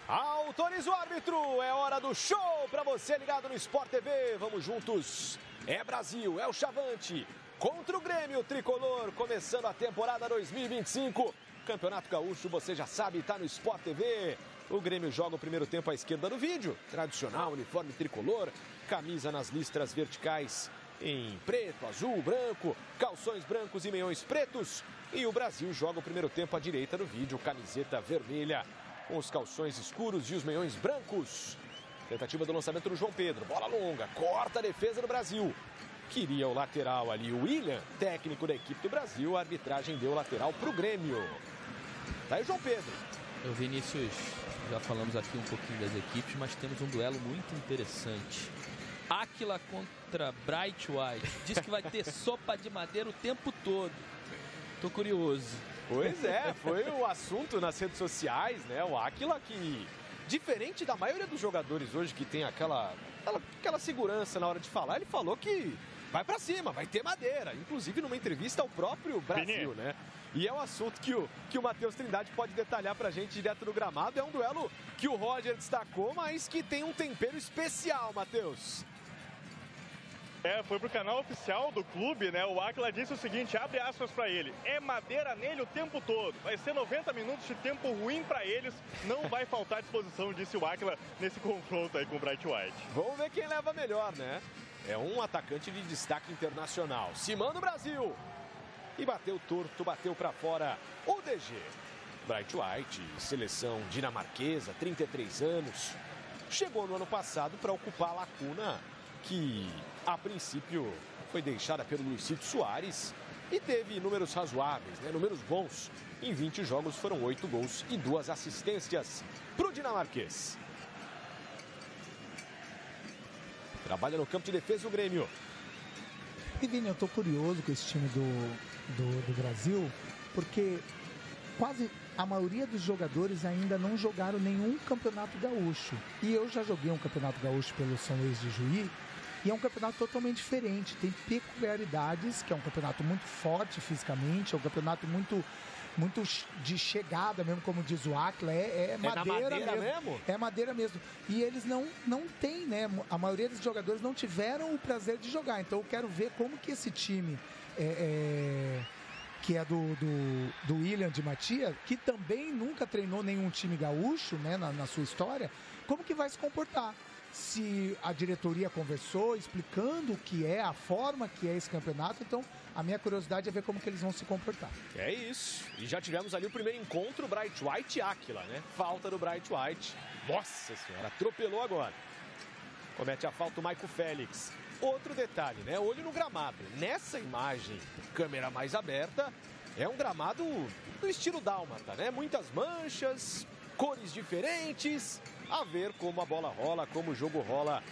Autoriza o árbitro, é hora do show para você ligado no Sport TV. Vamos juntos. É Brasil, é o Chavante contra o Grêmio Tricolor, começando a temporada 2025. Campeonato Gaúcho, você já sabe, está no Sport TV. O Grêmio joga o primeiro tempo à esquerda do vídeo. Tradicional, uniforme tricolor, camisa nas listras verticais em preto, azul, branco, calções brancos e meiões pretos. E o Brasil joga o primeiro tempo à direita do vídeo, camiseta vermelha, com os calções escuros e os meiões brancos. Tentativa do lançamento do João Pedro. Bola longa, corta a defesa do Brasil. Queria o lateral ali, o William, técnico da equipe do Brasil. A arbitragem deu lateral para o Grêmio. Tá aí o João Pedro. Eu, Vinícius, já falamos aqui um pouquinho das equipes, mas temos um duelo muito interessante. Áquila contra Bright White. Diz que vai ter sopa de madeira o tempo todo. Tô curioso. Pois é, foi o assunto nas redes sociais, né? O Áquila que, diferente da maioria dos jogadores hoje que tem aquela segurança na hora de falar, ele falou que vai pra cima, vai ter madeira. Inclusive numa entrevista ao próprio Brasil, né? E é um assunto que o Matheus Trindade pode detalhar pra gente direto do gramado. É um duelo que o Roger destacou, mas que tem um tempero especial, Matheus. Foi pro canal oficial do clube, né? O Áquila disse o seguinte, abre aspas pra ele: é madeira nele o tempo todo. Vai ser 90 minutos de tempo ruim pra eles. Não vai faltar disposição, disse o Áquila nesse confronto aí com o Bright White. Vamos ver quem leva melhor, né? É um atacante de destaque internacional. Se manda o Brasil! E bateu torto, bateu pra fora o DG. Bright White, seleção dinamarquesa, 33 anos. Chegou no ano passado para ocupar a lacuna que, a princípio, foi deixada pelo Luizito Soares e teve números razoáveis, né? Números bons. Em 20 jogos foram 8 gols e 2 assistências para o dinamarquês. Trabalha no campo de defesa o Grêmio. E, Vini, eu tô curioso com esse time do Brasil, porque quase a maioria dos jogadores ainda não jogaram nenhum campeonato gaúcho. E eu já joguei um campeonato gaúcho pelo São Luís de Juí, e é um campeonato totalmente diferente, tem peculiaridades, que é um campeonato muito forte fisicamente, é um campeonato muito de chegada mesmo, como diz o Áquila, é madeira mesmo. É madeira mesmo. E eles não têm, né? A maioria dos jogadores não tiveram o prazer de jogar. Então eu quero ver como que esse time que é do William de Matias, que também nunca treinou nenhum time gaúcho, né, na sua história, como que vai se comportar? Se a diretoria conversou, explicando o que é, a forma que é esse campeonato, então a minha curiosidade é ver como que eles vão se comportar. É isso. E já tivemos ali o primeiro encontro, Bright White e Áquila, né? Falta do Bright White. Nossa senhora, atropelou agora. Comete a falta o Maico Félix. Outro detalhe, né? Olho no gramado. Nessa imagem, câmera mais aberta, é um gramado do estilo dálmata, né? Muitas manchas, cores diferentes. A ver como a bola rola, como o jogo rola.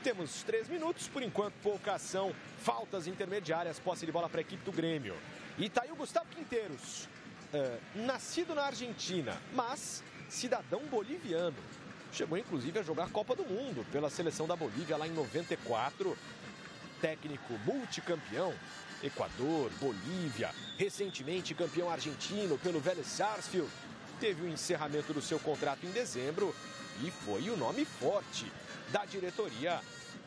Temos 3 minutos, por enquanto pouca ação, faltas intermediárias, posse de bola para a equipe do Grêmio. E tá aí o Gustavo Quinteiros, nascido na Argentina, mas cidadão boliviano. Chegou inclusive a jogar a Copa do Mundo pela seleção da Bolívia lá em 94. Técnico multicampeão, Equador, Bolívia, recentemente campeão argentino pelo Vélez Sarsfield. Teve o encerramento do seu contrato em dezembro e foi o nome forte da diretoria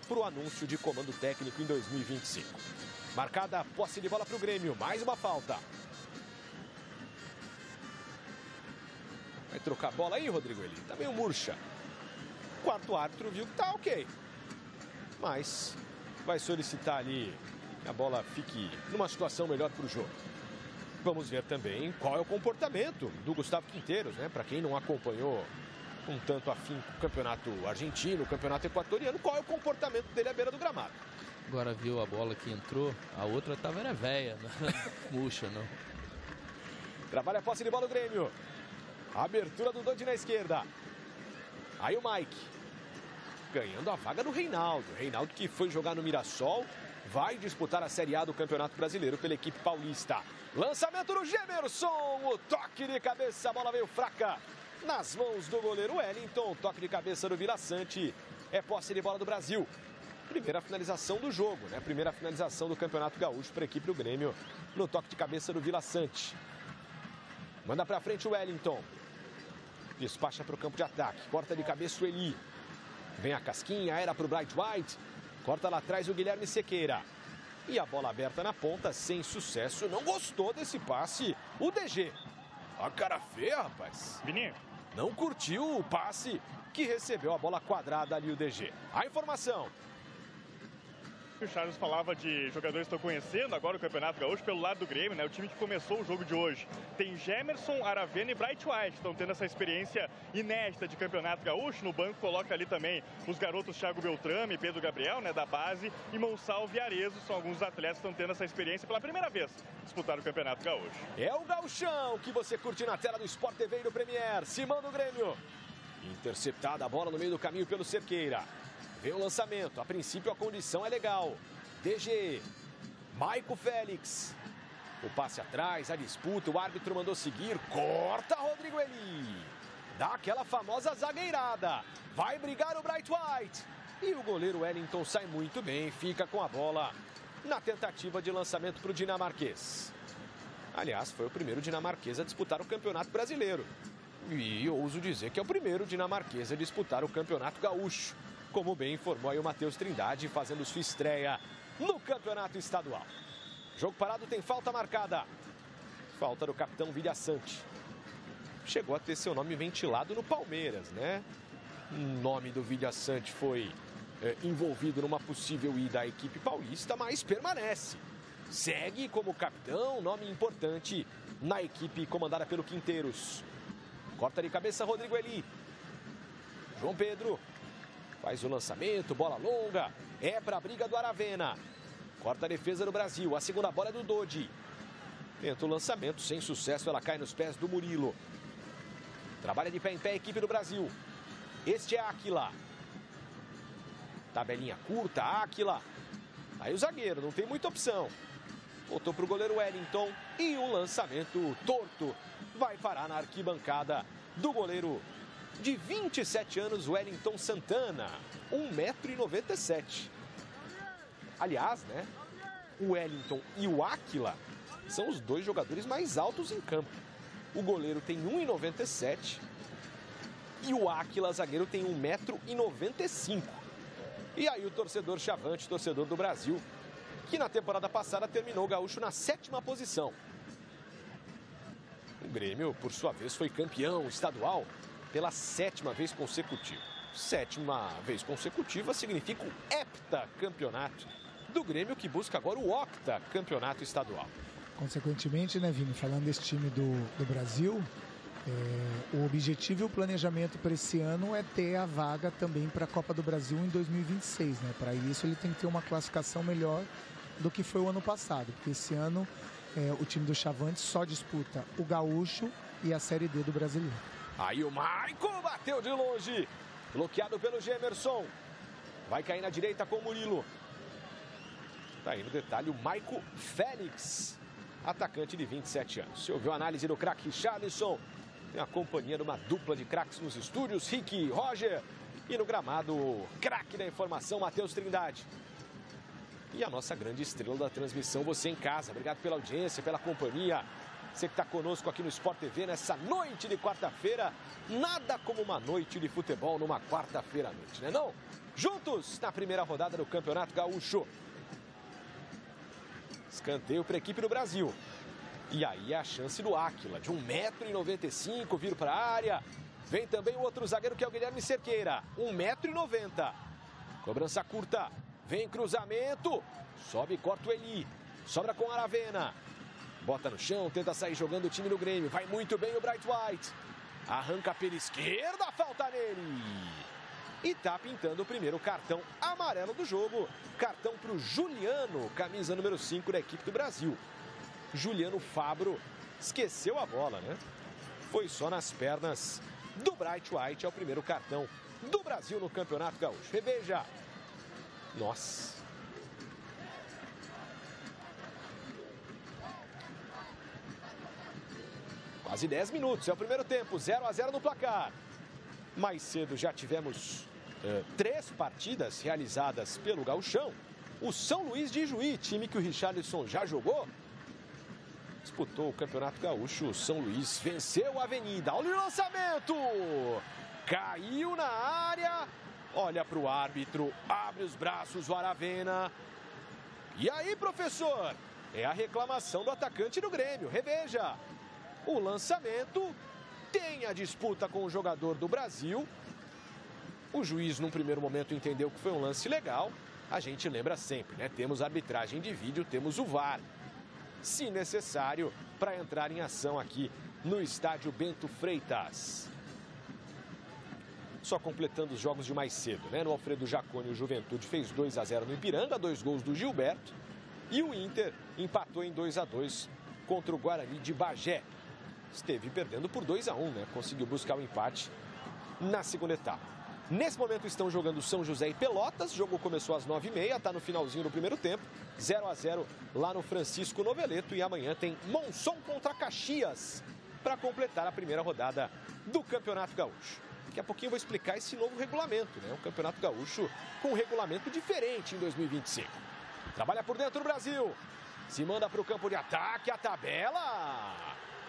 para o anúncio de comando técnico em 2025. Marcada a posse de bola para o Grêmio, mais uma falta. Vai trocar a bola aí, Rodrigo Eli? Tá meio murcha. O quarto árbitro viu que tá ok, mas vai solicitar ali que a bola fique numa situação melhor para o jogo. Vamos ver também qual é o comportamento do Gustavo Quinteiros, né? Para quem não acompanhou com tanto afinco o campeonato argentino, o campeonato equatoriano, qual é o comportamento dele à beira do gramado. Agora viu a bola que entrou, a outra era velha, murcha, não. Trabalha a posse de bola do Grêmio. Abertura do Dodi na esquerda. Aí o Mike, ganhando a vaga do Reinaldo. Reinaldo que foi jogar no Mirassol, vai disputar a Série A do Campeonato Brasileiro pela equipe paulista. Lançamento do Gemerson, o toque de cabeça, a bola veio fraca nas mãos do goleiro Wellington. Toque de cabeça do Vila Sante, é posse de bola do Brasil. Primeira finalização do jogo, né? Primeira finalização do Campeonato Gaúcho para a equipe do Grêmio no toque de cabeça do Vila Sante. Manda pra frente o Wellington. Despacha para o campo de ataque. Corta de cabeça o Eli. Vem a casquinha, era para o Bright White. Corta lá atrás o Guilherme Sequeira. E a bola aberta na ponta, sem sucesso. Não gostou desse passe, o DG. A cara feia, rapaz. Vininho. Não curtiu o passe que recebeu a bola quadrada ali o DG. A informação. O Charles falava de jogadores que estão conhecendo agora o Campeonato Gaúcho pelo lado do Grêmio, né? O time que começou o jogo de hoje. Tem Gemerson, Aravena e Bright White. Estão tendo essa experiência inédita de Campeonato Gaúcho. No banco coloca ali também os garotos Thiago Beltrame e Pedro Gabriel, né? Da base. E Monsalve e Arezo são alguns atletas que estão tendo essa experiência pela primeira vez disputar o Campeonato Gaúcho. É o gauchão que você curte na tela do Sport TV e do Premier. Simão do Grêmio. Interceptada a bola no meio do caminho pelo Cerqueira. Vem o lançamento, a princípio a condição é legal. DG, Maico Félix. O passe atrás, a disputa, o árbitro mandou seguir. Corta Rodrigo Eli. Dá aquela famosa zagueirada. Vai brigar o Bright White. E o goleiro Wellington sai muito bem, fica com a bola na tentativa de lançamento para o dinamarquês. Aliás, foi o primeiro dinamarquês a disputar o Campeonato Brasileiro. E ouso dizer que é o primeiro dinamarquês a disputar o Campeonato Gaúcho. Como bem informou aí o Matheus Trindade, fazendo sua estreia no Campeonato Estadual. Jogo parado, tem falta marcada. Falta do capitão Vilhaçante. Chegou a ter seu nome ventilado no Palmeiras, né? O nome do Vilhaçante foi envolvido numa possível ida à equipe paulista, mas permanece. Segue como capitão, nome importante na equipe comandada pelo Quinteiros. Corta de cabeça Rodrigo Eli. João Pedro. Faz o lançamento, bola longa, é para a briga do Aravena. Corta a defesa do Brasil, a segunda bola é do Dodi. Tenta o lançamento, sem sucesso, ela cai nos pés do Murilo. Trabalha de pé em pé a equipe do Brasil. Este é Áquila. Tabelinha curta, Áquila. Aí o zagueiro, não tem muita opção. Voltou para o goleiro Wellington e um lançamento torto. Vai parar na arquibancada do goleiro de 27 anos, Wellington Santana, 1,97 m. Aliás, né, o Wellington e o Áquila são os dois jogadores mais altos em campo. O goleiro tem 1,97 m e o Áquila, zagueiro, tem 1,95 m. E aí o torcedor Chavante, torcedor do Brasil, que na temporada passada terminou o Gaúcho na 7ª posição. O Grêmio, por sua vez, foi campeão estadual pela 7ª vez consecutiva. 7ª vez consecutiva significa o heptacampeonato do Grêmio, que busca agora o octacampeonato estadual. Consequentemente, né, Vini, falando desse time do Brasil, o objetivo e o planejamento para esse ano é ter a vaga também para a Copa do Brasil em 2026, né? Para isso ele tem que ter uma classificação melhor do que foi o ano passado, porque esse ano o time do Chavante só disputa o Gaúcho e a Série D do Brasileiro. Aí o Maico bateu de longe, bloqueado pelo Gemerson. Vai cair na direita com o Murilo. Tá aí no detalhe o Maico Félix, atacante de 27 anos. Você ouviu a análise do craque Richarlison. Tem a companhia de uma dupla de craques nos estúdios, Rick e Roger. E no gramado, craque da informação, Matheus Trindade. E a nossa grande estrela da transmissão, você em casa. Obrigado pela audiência, pela companhia. Você que está conosco aqui no Sport TV nessa noite de quarta-feira. Nada como uma noite de futebol numa quarta-feira à noite, né não? Juntos na primeira rodada do Campeonato Gaúcho. Escanteio para a equipe do Brasil. E aí a chance do Áquila, de 1,95 m, vir para a área. Vem também o outro zagueiro, que é o Guilherme Cerqueira, 1,90 m. Cobrança curta, vem cruzamento, sobe e corta o Eli. Sobra com Aravena. Bota no chão, tenta sair jogando o time do Grêmio. Vai muito bem o Bright White. Arranca pela esquerda, falta nele. E tá pintando o primeiro cartão amarelo do jogo. Cartão para o Juliano, camisa número 5 da equipe do Brasil. Juliano Fabro esqueceu a bola, né? Foi só nas pernas do Bright White. É o primeiro cartão do Brasil no Campeonato Gaúcho. Reveja. Nossa. Quase 10 minutos, é o primeiro tempo, 0-0 no placar. Mais cedo já tivemos 3 partidas realizadas pelo Gauchão. O São Luís de Juí, time que o Richarlison já jogou, disputou o Campeonato Gaúcho. São Luís venceu a Avenida. Olha o lançamento! Caiu na área. Olha para o árbitro. Abre os braços o Aravena. E aí, professor? É a reclamação do atacante do Grêmio. Reveja. O lançamento tem a disputa com o jogador do Brasil. O juiz, num primeiro momento, entendeu que foi um lance legal. A gente lembra sempre, né? Temos arbitragem de vídeo, temos o VAR. Se necessário, para entrar em ação aqui no estádio Bento Freitas. Só completando os jogos de mais cedo, né? No Alfredo Jaconi, o Juventude fez 2-0 no Ipiranga, 2 gols do Gilberto. E o Inter empatou em 2-2 contra o Guarani de Bagé. Esteve perdendo por 2-1, né? Conseguiu buscar o empate na segunda etapa. Nesse momento estão jogando São José e Pelotas. O jogo começou às 9h30, está no finalzinho do primeiro tempo. 0-0 lá no Francisco Noveleto. E amanhã tem Monson contra Caxias para completar a primeira rodada do Campeonato Gaúcho. Daqui a pouquinho eu vou explicar esse novo regulamento, né? O Campeonato Gaúcho com um regulamento diferente em 2025. Trabalha por dentro o Brasil. Se manda para o campo de ataque, a tabela.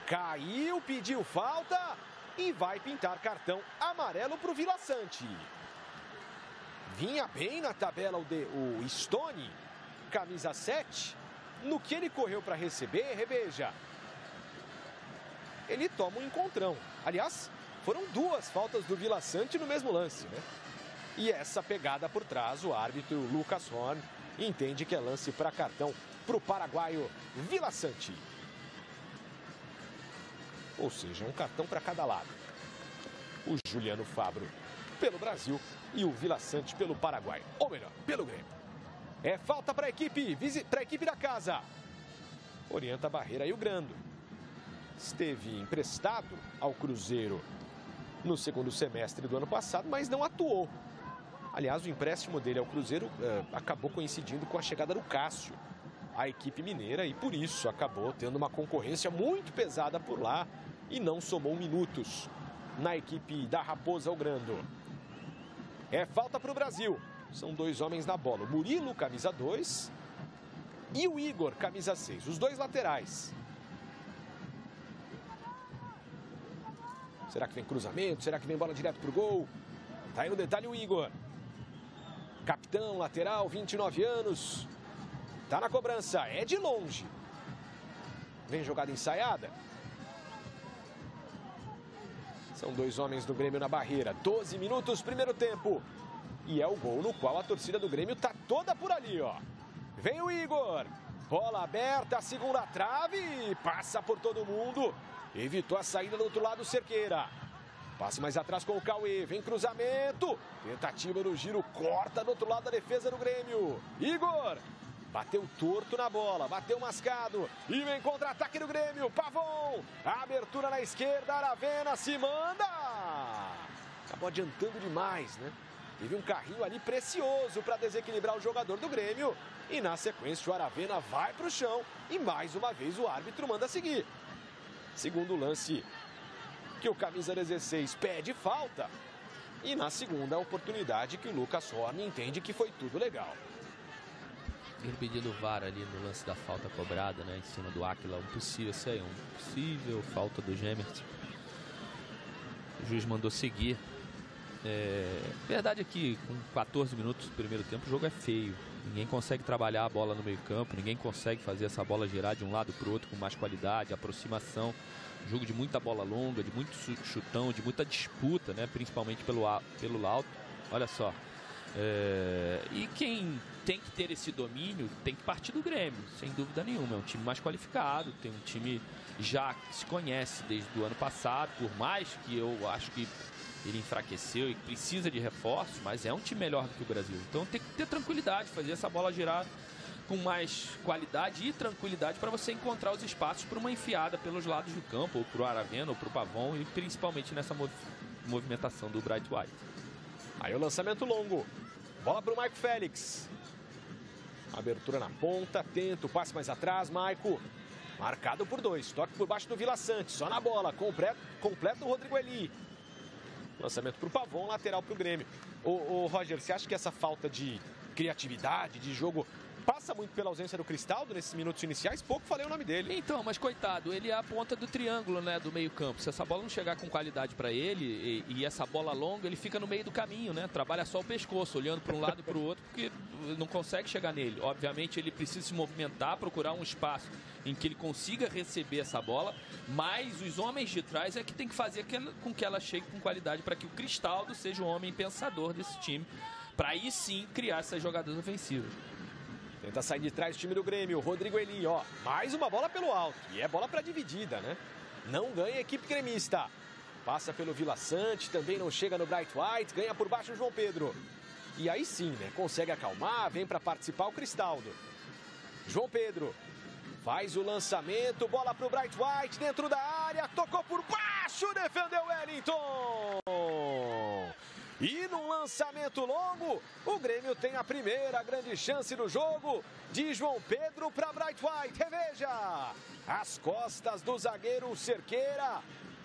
Caiu, pediu falta. E vai pintar cartão amarelo para o Vila Sante. Vinha bem na tabela o Stone, camisa 7. No que ele correu para receber, reveja. Ele toma um encontrão. Aliás, foram 2 faltas do Vila Sante no mesmo lance, né? E essa pegada por trás, o árbitro Lucas Horn entende que é lance para cartão para o paraguaio Vila Sante. Ou seja, um cartão para cada lado. O Juliano Fabro pelo Brasil e o Vila Sante pelo Paraguai. Ou melhor, pelo Grêmio. É falta para a equipe da casa. Orienta a barreira e o Grando. Esteve emprestado ao Cruzeiro no segundo semestre do ano passado, mas não atuou. Aliás, o empréstimo dele ao Cruzeiro acabou coincidindo com a chegada do Cássio à equipe mineira e por isso acabou tendo uma concorrência muito pesada por lá e não somou minutos na equipe da Raposa o Grando. É falta para o Brasil. São 2 homens na bola. O Murilo, camisa 2, e o Igor, camisa 6. Os 2 laterais. Será que vem cruzamento? Será que vem bola direto para o gol? Tá aí no detalhe o Igor. Capitão, lateral, 29 anos. Tá na cobrança. É de longe. Vem jogada ensaiada. São 2 homens do Grêmio na barreira. 12 minutos, primeiro tempo. E é o gol no qual a torcida do Grêmio tá toda por ali, ó. Vem o Igor. Bola aberta, segunda trave. Passa por todo mundo. Evitou a saída do outro lado, Cerqueira. Passe mais atrás com o Cauê. Vem cruzamento. Tentativa no giro. Corta do outro lado da defesa do Grêmio. Igor. Bateu torto na bola, bateu mascado. E vem contra-ataque do Grêmio. Pavon. Abertura na esquerda. Aravena se manda. Acabou adiantando demais, né? Teve um carrinho ali precioso para desequilibrar o jogador do Grêmio. E na sequência o Aravena vai para o chão. E mais uma vez o árbitro manda seguir. Segundo lance que o camisa 16 pede falta. E na segunda oportunidade que o Lucas Horn entende que foi tudo legal. Ele pedindo o VAR ali no lance da falta cobrada, né, em cima do Áquila, impossível, isso aí, impossível, falta do Gemerson. O juiz mandou seguir. Verdade é que com 14 minutos do primeiro tempo o jogo é feio. Ninguém consegue trabalhar a bola no meio campo, ninguém consegue fazer essa bola girar de um lado para o outro com mais qualidade, aproximação. Jogo de muita bola longa, de muito chutão, de muita disputa, né, principalmente pelo alto. Olha só. E quem tem que ter esse domínio tem que partir do Grêmio, sem dúvida nenhuma. É um time mais qualificado, tem um time já que se conhece desde o ano passado, por mais que eu acho que ele enfraqueceu e precisa de reforços, mas é um time melhor do que o Brasil. Então tem que ter tranquilidade, fazer essa bola girar com mais qualidade e tranquilidade para você encontrar os espaços para uma enfiada pelos lados do campo, ou para o Aravena, ou para o Pavon, e principalmente nessa movimentação do Bright White. Aí o lançamento longo. Bola para o Maico Félix. Abertura na ponta, tenta o passe mais atrás, Maico. Marcado por 2, toque por baixo do Vila Sante, só na bola, completa o Rodrigo Eli. Lançamento para o Pavon, lateral para o Grêmio. Roger, você acha que essa falta de criatividade, de jogo, passa muito pela ausência do Cristaldo nesses minutos iniciais, pouco falei o nome dele. Então, mas coitado, ele é a ponta do triângulo, né, do meio campo. Se essa bola não chegar com qualidade para ele e essa bola longa, ele fica no meio do caminho, né? Trabalha só o pescoço, olhando para um lado e para o outro, porque não consegue chegar nele. Obviamente, ele precisa se movimentar, procurar um espaço em que ele consiga receber essa bola, mas os homens de trás é que tem que fazer com que ela chegue com qualidade para que o Cristaldo seja o homem pensador desse time, para aí sim criar essas jogadas ofensivas. Tenta sair de trás o time do Grêmio, Rodrigo Eli, ó, mais uma bola pelo alto, e é bola para dividida, né? Não ganha a equipe gremista. Passa pelo Vila Sante, também não chega no Bright White, ganha por baixo o João Pedro. E aí sim, né? Consegue acalmar, vem para participar o Cristaldo. João Pedro faz o lançamento, bola para o Bright White, dentro da área, tocou por baixo, defendeu Wellington. E num lançamento longo, o Grêmio tem a primeira grande chance do jogo, de João Pedro para Bright White. Reveja, as costas do zagueiro Cerqueira.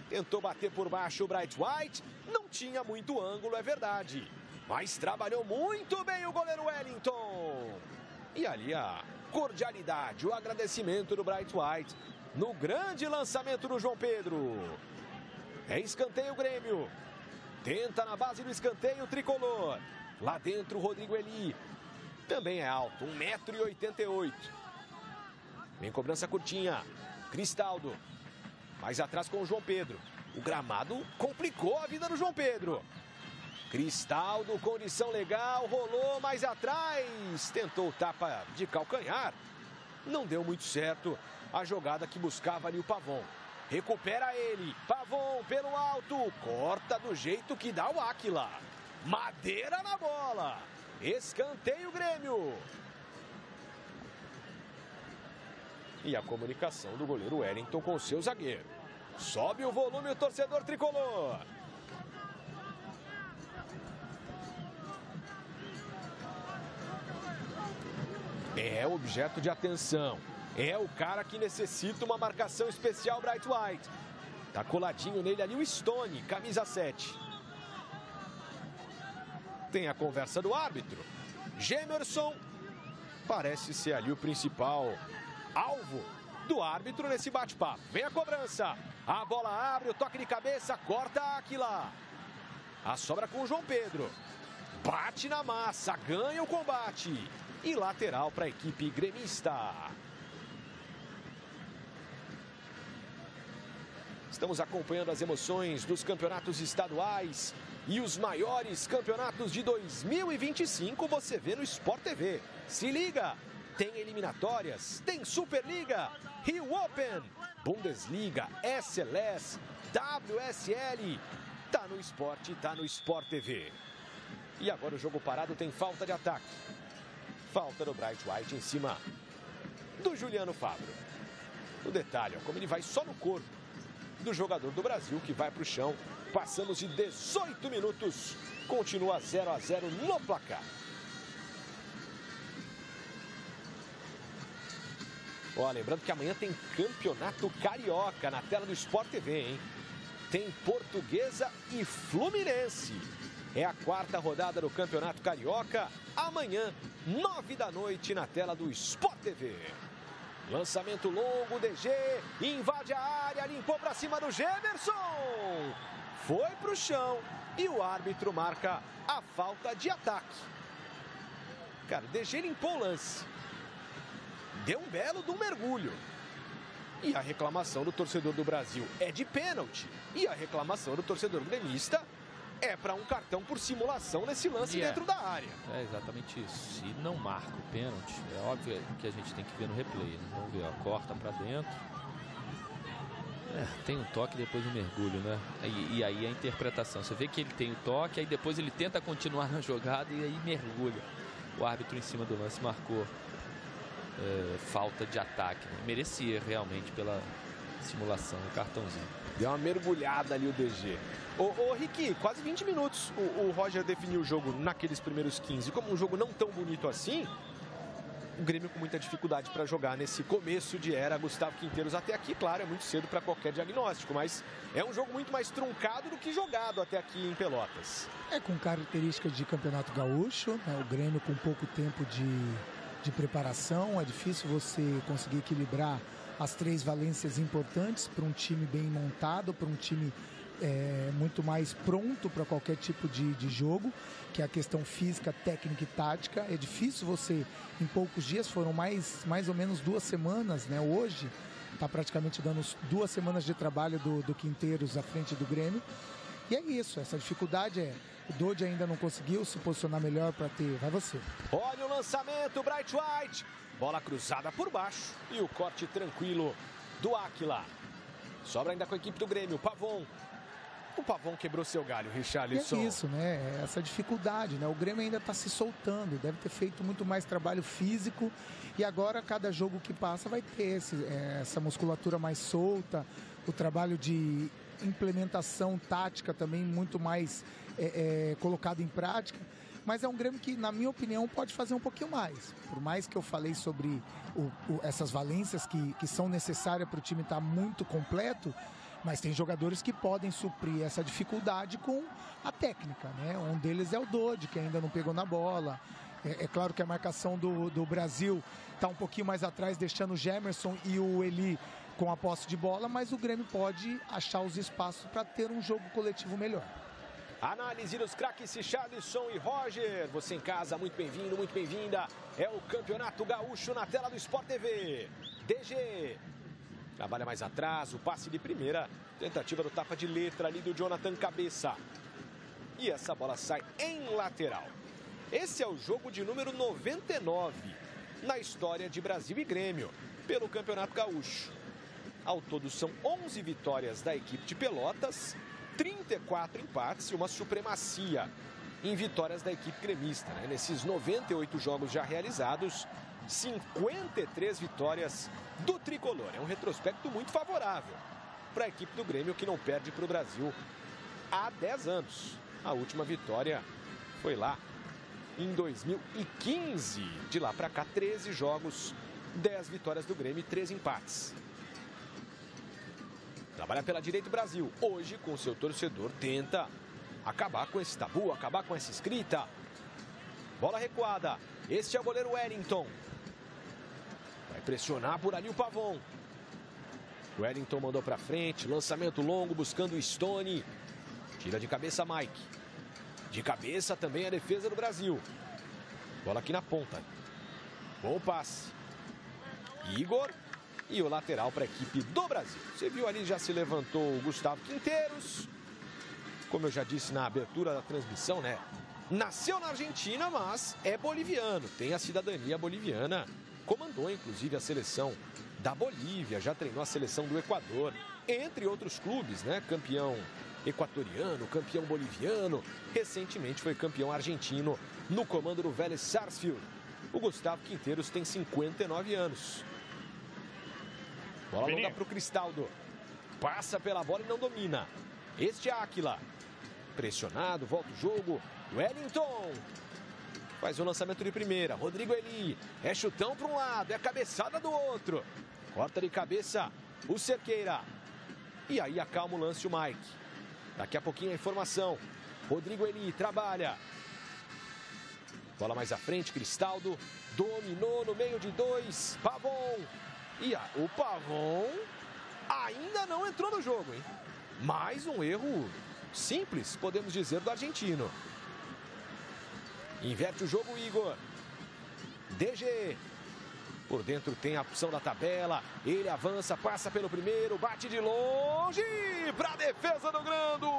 Tentou bater por baixo o Bright White, não tinha muito ângulo, é verdade. Mas trabalhou muito bem o goleiro Wellington. E ali a cordialidade, o agradecimento do Bright White no grande lançamento do João Pedro. É escanteio o Grêmio. Tenta na base do escanteio o tricolor. Lá dentro o Rodrigo Eli. Também é alto, 1,88 m. Vem cobrança curtinha. Cristaldo. Mais atrás com o João Pedro. O gramado complicou a vida do João Pedro. Cristaldo, condição legal, rolou mais atrás. Tentou o tapa de calcanhar. Não deu muito certo a jogada que buscava ali o Pavon. Recupera ele, Pavon pelo alto, corta do jeito que dá o Áquila. Madeira na bola, escanteio Grêmio. E a comunicação do goleiro Wellington com o seu zagueiro. Sobe o volume o torcedor tricolor. É objeto de atenção. É o cara que necessita uma marcação especial, Bright White. Tá coladinho nele ali o Stone, camisa 7. Tem a conversa do árbitro. Gemerson parece ser ali o principal alvo do árbitro nesse bate-papo. Vem a cobrança. A bola abre, o toque de cabeça, corta Áquila. A sobra com o João Pedro. Bate na massa, ganha o combate. E lateral para a equipe gremista. Estamos acompanhando as emoções dos campeonatos estaduais e os maiores campeonatos de 2025 você vê no Sport TV. Se liga, tem eliminatórias, tem Superliga, Rio Open, Bundesliga, SLS, WSL. Tá no esporte, tá no Sport TV. E agora o jogo parado tem falta de ataque. Falta do Bright White em cima do Juliano Fabro. O detalhe, ó, como ele vai só no corpo do jogador do Brasil que vai para o chão. Passamos de 18 minutos. Continua 0 a 0 no placar. Ó, lembrando que amanhã tem campeonato carioca na tela do Sport TV, hein? Tem Portuguesa e Fluminense. É a quarta rodada do campeonato carioca. Amanhã, 9 da noite, na tela do Sport TV. Lançamento longo, DG, invade a área, limpou para cima do Gemerson. Foi para o chão e o árbitro marca a falta de ataque. Cara, o DG limpou o lance. Deu um belo de um mergulho. E a reclamação do torcedor do Brasil é de pênalti. E a reclamação do torcedor gremista é para um cartão por simulação nesse lance dentro da área. É exatamente isso. Se não marca o pênalti, é óbvio que a gente tem que ver no replay. Né? Vamos ver, ó, corta para dentro. Tem um toque e depois um mergulho, né? E aí a interpretação. Você vê que ele tem o toque, aí depois ele tenta continuar na jogada e aí mergulha. O árbitro em cima do lance marcou falta de ataque. Né? Merecia realmente pela simulação, o cartãozinho. Deu uma mergulhada ali o DG. Ô Ricky, quase 20 minutos o Roger definiu o jogo naqueles primeiros 15. Como um jogo não tão bonito assim, o Grêmio com muita dificuldade para jogar nesse começo de era Gustavo Quinteiros. Até aqui, claro, é muito cedo para qualquer diagnóstico, mas é um jogo muito mais truncado do que jogado até aqui em Pelotas. É com características de campeonato gaúcho, né? O Grêmio com pouco tempo de preparação, é difícil você conseguir equilibrar as 3 valências importantes para um time bem montado, para um time muito mais pronto para qualquer tipo de jogo, que é a questão física, técnica e tática. É difícil você, em poucos dias, foram mais ou menos 2 semanas, né? Hoje está praticamente dando 2 semanas de trabalho do Quinteiros à frente do Grêmio. E é isso, essa dificuldade o Dodi ainda não conseguiu se posicionar melhor para ter. Vai você. Olha o lançamento, Bright White. Bola cruzada por baixo e o corte tranquilo do Áquila. Sobra ainda com a equipe do Grêmio, Pavon. O Pavon quebrou seu galho, Richarlison. É isso, né? Essa dificuldade, né? O Grêmio ainda está se soltando, deve ter feito muito mais trabalho físico e agora cada jogo que passa vai ter essa musculatura mais solta, o trabalho de implementação tática também muito mais colocado em prática. Mas é um Grêmio que, na minha opinião, pode fazer um pouquinho mais. Por mais que eu falei sobre essas valências que são necessárias para o time estar muito completo, mas tem jogadores que podem suprir essa dificuldade com a técnica, né? Um deles é o Dodi, que ainda não pegou na bola. É claro que a marcação do Brasil está um pouquinho mais atrás, deixando o Gemerson e o Eli com a posse de bola, mas o Grêmio pode achar os espaços para ter um jogo coletivo melhor. Análise dos craques Richarlison e Roger. Você em casa, muito bem-vindo, muito bem-vinda. É o Campeonato Gaúcho na tela do Sport TV. DG. Trabalha mais atrás, o passe de primeira. Tentativa do tapa de letra ali do Jonathan Cabeça. E essa bola sai em lateral. Esse é o jogo de número 99 na história de Brasil e Grêmio pelo Campeonato Gaúcho. Ao todo são 11 vitórias da equipe de Pelotas, 34 empates e uma supremacia em vitórias da equipe gremista, né? Nesses 98 jogos já realizados, 53 vitórias do tricolor. É um retrospecto muito favorável para a equipe do Grêmio, que não perde para o Brasil há 10 anos. A última vitória foi lá em 2015. De lá para cá, 13 jogos, 10 vitórias do Grêmio e 3 empates. Trabalha pela direita o Brasil. Hoje, com o seu torcedor, tenta acabar com esse tabu, acabar com essa escrita. Bola recuada. Este é o goleiro Wellington. Vai pressionar por ali o Pavon. O Wellington mandou para frente. Lançamento longo, buscando o Stone. Tira de cabeça Mike. De cabeça também a defesa do Brasil. Bola aqui na ponta. Bom passe. Igor. E o lateral para a equipe do Brasil. Você viu ali, já se levantou o Gustavo Quinteiros. Como eu já disse na abertura da transmissão, né? Nasceu na Argentina, mas é boliviano. Tem a cidadania boliviana. Comandou, inclusive, a seleção da Bolívia. Já treinou a seleção do Equador. Entre outros clubes, né? Campeão equatoriano, campeão boliviano. Recentemente foi campeão argentino no comando do Vélez Sarsfield. O Gustavo Quinteiros tem 59 anos. Bola longa para o Cristaldo. Passa pela bola e não domina. Este é Áquila. Pressionado, volta o jogo. Wellington. Faz o lançamento de primeira. Rodrigo Eli. É chutão para um lado, é cabeçada do outro. Corta de cabeça o Cerqueira. E aí acalma o lance o Mike. Daqui a pouquinho a informação. Rodrigo Eli trabalha. Bola mais à frente, Cristaldo. Dominou no meio de 2. Pavon. E o Pavon ainda não entrou no jogo, hein? Mais um erro simples, podemos dizer, do argentino. Inverte o jogo, Igor. DG. Por dentro tem a opção da tabela. Ele avança, passa pelo primeiro, bate de longe para a defesa do Grando.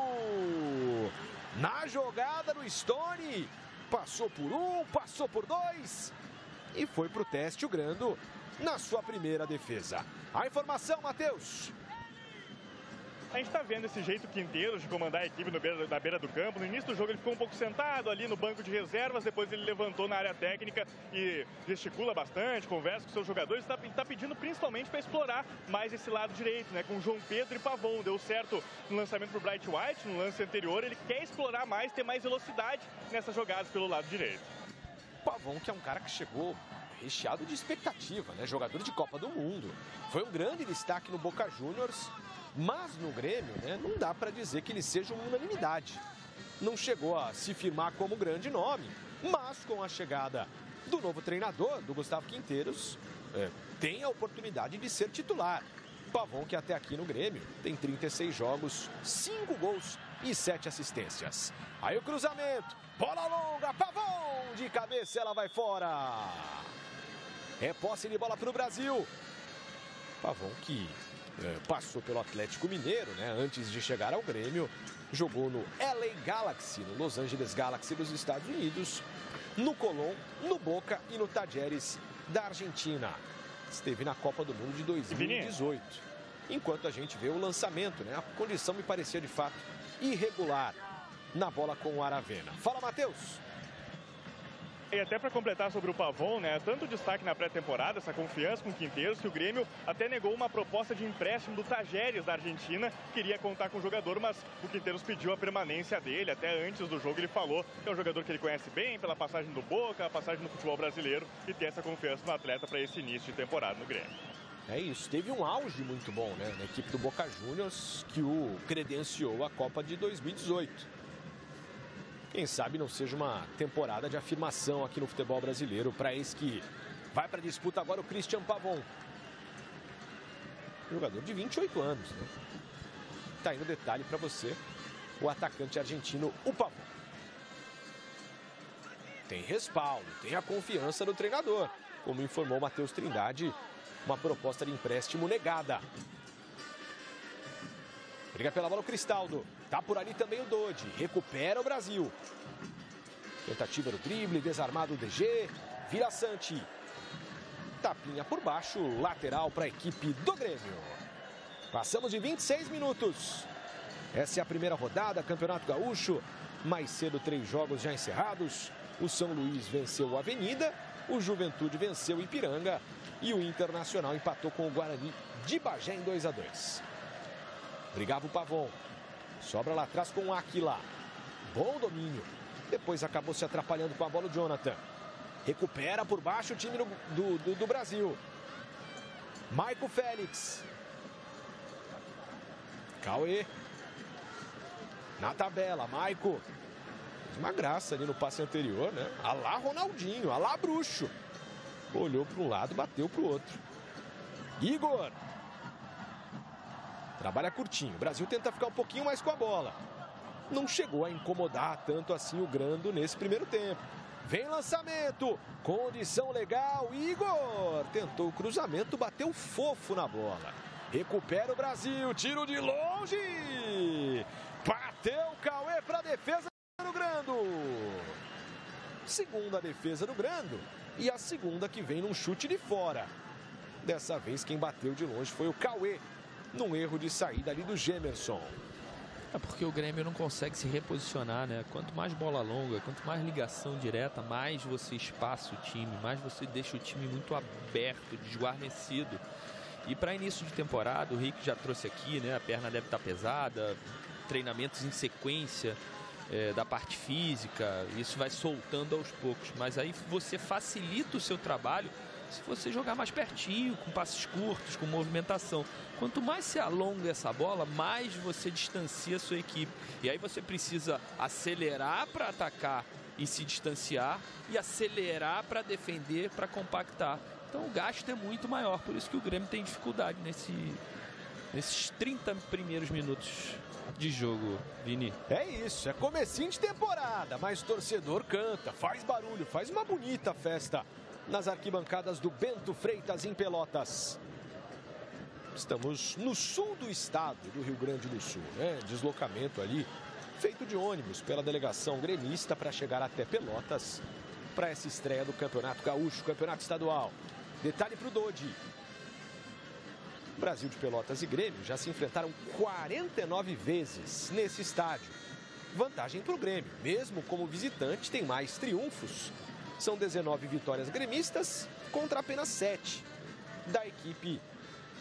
Na jogada do Stone. Passou por um, passou por 2. E foi para o teste o Grando. Na sua primeira defesa. A informação, Matheus. A gente está vendo esse jeito Quinteiros de comandar a equipe na beira do campo. No início do jogo ele ficou um pouco sentado ali no banco de reservas, depois ele levantou na área técnica e gesticula bastante, conversa com seus jogadores. Está pedindo principalmente para explorar mais esse lado direito, né? Com João Pedro e Pavon. Deu certo no lançamento para o Bright White, no lance anterior. Ele quer explorar mais, ter mais velocidade nessas jogadas pelo lado direito. Pavon, que é um cara que chegou recheado de expectativa, né? Jogador de Copa do Mundo. Foi um grande destaque no Boca Juniors, mas no Grêmio, né, não dá para dizer que ele seja uma unanimidade. Não chegou a se firmar como grande nome, mas com a chegada do novo treinador, do Gustavo Quinteiros, tem a oportunidade de ser titular. Pavon, que até aqui no Grêmio tem 36 jogos, 5 gols e 7 assistências. Aí o cruzamento, bola longa, Pavon de cabeça, ela vai fora. É posse de bola para o Brasil. Pavon que passou pelo Atlético Mineiro, né, antes de chegar ao Grêmio. Jogou no LA Galaxy, no Los Angeles Galaxy dos Estados Unidos, no Colón, no Boca e no Talleres da Argentina. Esteve na Copa do Mundo de 2018. Enquanto a gente vê o lançamento, né, a condição me parecia de fato irregular na bola com o Aravena. Fala, Matheus! E até para completar sobre o Pavon, né, tanto destaque na pré-temporada, essa confiança com o Quinteiros, que o Grêmio até negou uma proposta de empréstimo do Talleres da Argentina, queria contar com o jogador, mas o Quinteiros pediu a permanência dele. Até antes do jogo ele falou que é um jogador que ele conhece bem, pela passagem do Boca, a passagem no futebol brasileiro, e tem essa confiança no atleta para esse início de temporada no Grêmio. É isso, teve um auge muito bom, né, na equipe do Boca Juniors, que o credenciou à Copa de 2018. Quem sabe não seja uma temporada de afirmação aqui no futebol brasileiro para esse que vai para a disputa agora, o Cristian Pavon. Jogador de 28 anos, né? Tá aí no detalhe para você, o atacante argentino, o Pavon. Tem respaldo, tem a confiança do treinador. Como informou Matheus Trindade, uma proposta de empréstimo negada. Briga pela bola o Cristaldo. Tá por ali também o Dodi. Recupera o Brasil. Tentativa do drible, desarmado o DG. Vila Sante. Tapinha por baixo, lateral para a equipe do Grêmio. Passamos de 26 minutos. Essa é a primeira rodada, Campeonato Gaúcho. Mais cedo, 3 jogos já encerrados. O São Luís venceu o Avenida. O Juventude venceu o Ipiranga. E o Internacional empatou com o Guarani de Bagé em 2-2. Brigava o Pavon. Sobra lá atrás com o Aquila. Bom domínio. Depois acabou se atrapalhando com a bola o Jonathan. Recupera por baixo o time do Brasil. Maico Félix. Cauê. Na tabela, Maico. Fez uma graça ali no passe anterior, né? Alá Ronaldinho, alá Bruxo. Olhou para um lado, bateu para o outro. Igor. Trabalha curtinho. O Brasil tenta ficar um pouquinho mais com a bola. Não chegou a incomodar tanto assim o Grando nesse primeiro tempo. Vem lançamento. Condição legal. Igor tentou o cruzamento, bateu fofo na bola. Recupera o Brasil. Tiro de longe. Bateu o Cauê para a defesa do Grando. Segunda defesa do Grando. E a segunda que vem num chute de fora. Dessa vez quem bateu de longe foi o Cauê. Num erro de saída ali do Gemerson. É porque o Grêmio não consegue se reposicionar, né? Quanto mais bola longa, quanto mais ligação direta, mais você espaça o time, mais você deixa o time muito aberto, desguarnecido. E para início de temporada, o Rick já trouxe aqui, né? A perna deve estar pesada, treinamentos em sequência da parte física, isso vai soltando aos poucos. Mas aí você facilita o seu trabalho se você jogar mais pertinho, com passes curtos, com movimentação. Quanto mais se alonga essa bola, mais você distancia a sua equipe. E aí você precisa acelerar para atacar e se distanciar, e acelerar para defender, para compactar. Então o gasto é muito maior, por isso que o Grêmio tem dificuldade nesses 30 primeiros minutos de jogo, Vini. É isso, é comecinho de temporada, mas o torcedor canta, faz barulho, faz uma bonita festa nas arquibancadas do Bento Freitas, em Pelotas. Estamos no sul do estado do Rio Grande do Sul, né? Deslocamento ali feito de ônibus pela delegação gremista para chegar até Pelotas para essa estreia do Campeonato Gaúcho, Campeonato Estadual. Detalhe para o Dodi. Brasil de Pelotas e Grêmio já se enfrentaram 49 vezes nesse estádio. Vantagem para o Grêmio, mesmo como visitante tem mais triunfos. São 19 vitórias gremistas contra apenas 7 da equipe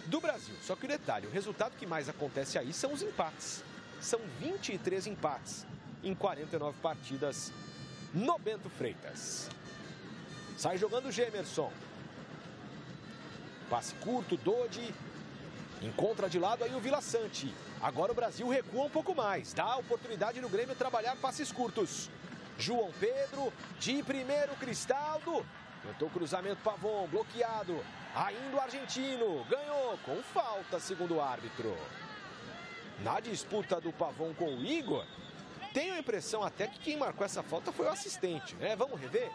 do Brasil. Só que o detalhe, o resultado que mais acontece aí são os empates. São 23 empates em 49 partidas no Bento Freitas. Sai jogando o Gemerson. Passe curto, Dodi. Encontra de lado aí o Vila Sante. Agora o Brasil recua um pouco mais. Dá a oportunidade no Grêmio trabalhar passes curtos. João Pedro, de primeiro, Cristaldo. Tentou o cruzamento, Pavon, bloqueado. Ainda o argentino, ganhou com falta, segundo o árbitro. Na disputa do Pavon com o Igor, tenho a impressão até que quem marcou essa falta foi o assistente, né? Vamos rever?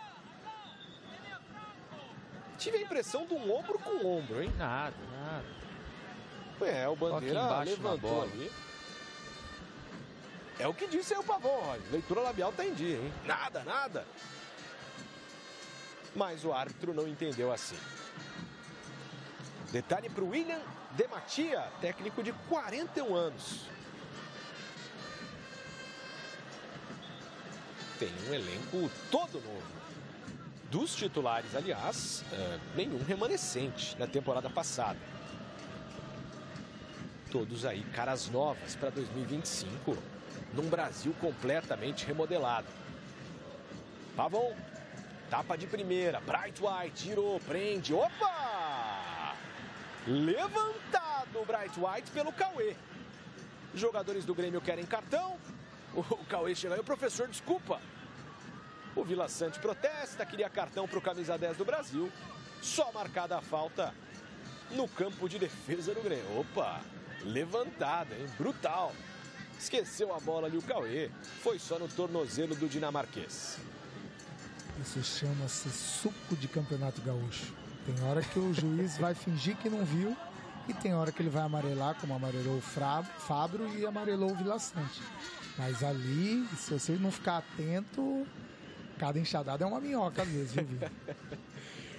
Tive a impressão de um ombro com ombro, hein? Nada. O Bandeira levantou ali. É o que disse aí o Pavon, Roger. Leitura labial tá em dia, hein? Nada. Mas o árbitro não entendeu assim. Detalhe para o William De Matia, técnico de 41 anos. Tem um elenco todo novo. Dos titulares, aliás, nenhum remanescente na temporada passada. Todos aí caras novas para 2025, num Brasil completamente remodelado. Pavon, tapa de primeira, Bright White, girou, prende, opa! Levantado o Bright White pelo Cauê. Jogadores do Grêmio querem cartão, o Cauê chega aí, o professor desculpa. O Vila Sante protesta, queria cartão para o camisa 10 do Brasil. Só marcada a falta no campo de defesa do Grêmio. Opa, levantada, hein? Brutal. Esqueceu a bola ali o Cauê. Foi só no tornozelo do dinamarquês. Isso chama-se suco de Campeonato Gaúcho. Tem hora que o juiz vai fingir que não viu e tem hora que ele vai amarelar, como amarelou o Fabro e amarelou o Vila Sante. Mas ali, se você não ficar atento, cada enxadada é uma minhoca às vezes, viu, Vitor?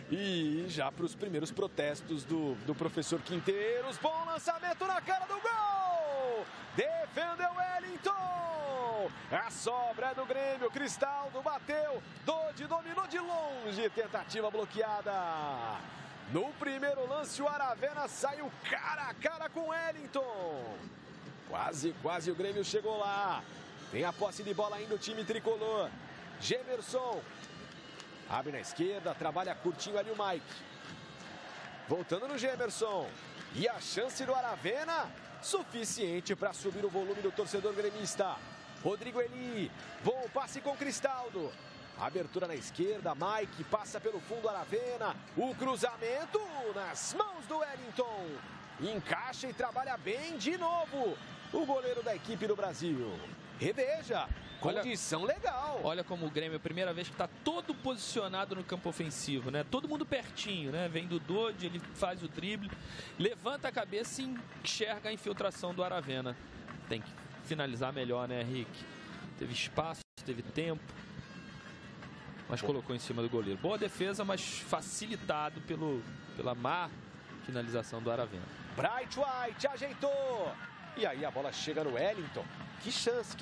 E já para os primeiros protestos do professor Quinteiros. Bom lançamento na cara do gol! Defendeu Wellington! A sobra é do Grêmio. Cristaldo bateu. Dodi dominou de longe. Tentativa bloqueada. No primeiro lance, o Aravena saiu cara a cara com Wellington. Quase o Grêmio chegou lá. Tem a posse de bola ainda o time tricolor. Gemerson. Abre na esquerda, trabalha curtinho ali o Mike. Voltando no Gemerson. E a chance do Aravena, suficiente para subir o volume do torcedor gremista. Rodrigo Eli, bom passe com Cristaldo. Abertura na esquerda, Mike passa pelo fundo Aravena. O cruzamento nas mãos do Wellington. Encaixa e trabalha bem de novo o goleiro da equipe do Brasil. Reveja. Condição legal. Olha como o Grêmio, a primeira vez que está todo posicionado no campo ofensivo, né? Todo mundo pertinho, né? Vem do Dodi, ele faz o drible, levanta a cabeça e enxerga a infiltração do Aravena. Tem que finalizar melhor, né, Henrique? Teve espaço, teve tempo, mas colocou em cima do goleiro. Boa defesa, mas facilitado pela má finalização do Aravena. Bright White ajeitou. E aí a bola chega no Wellington. Que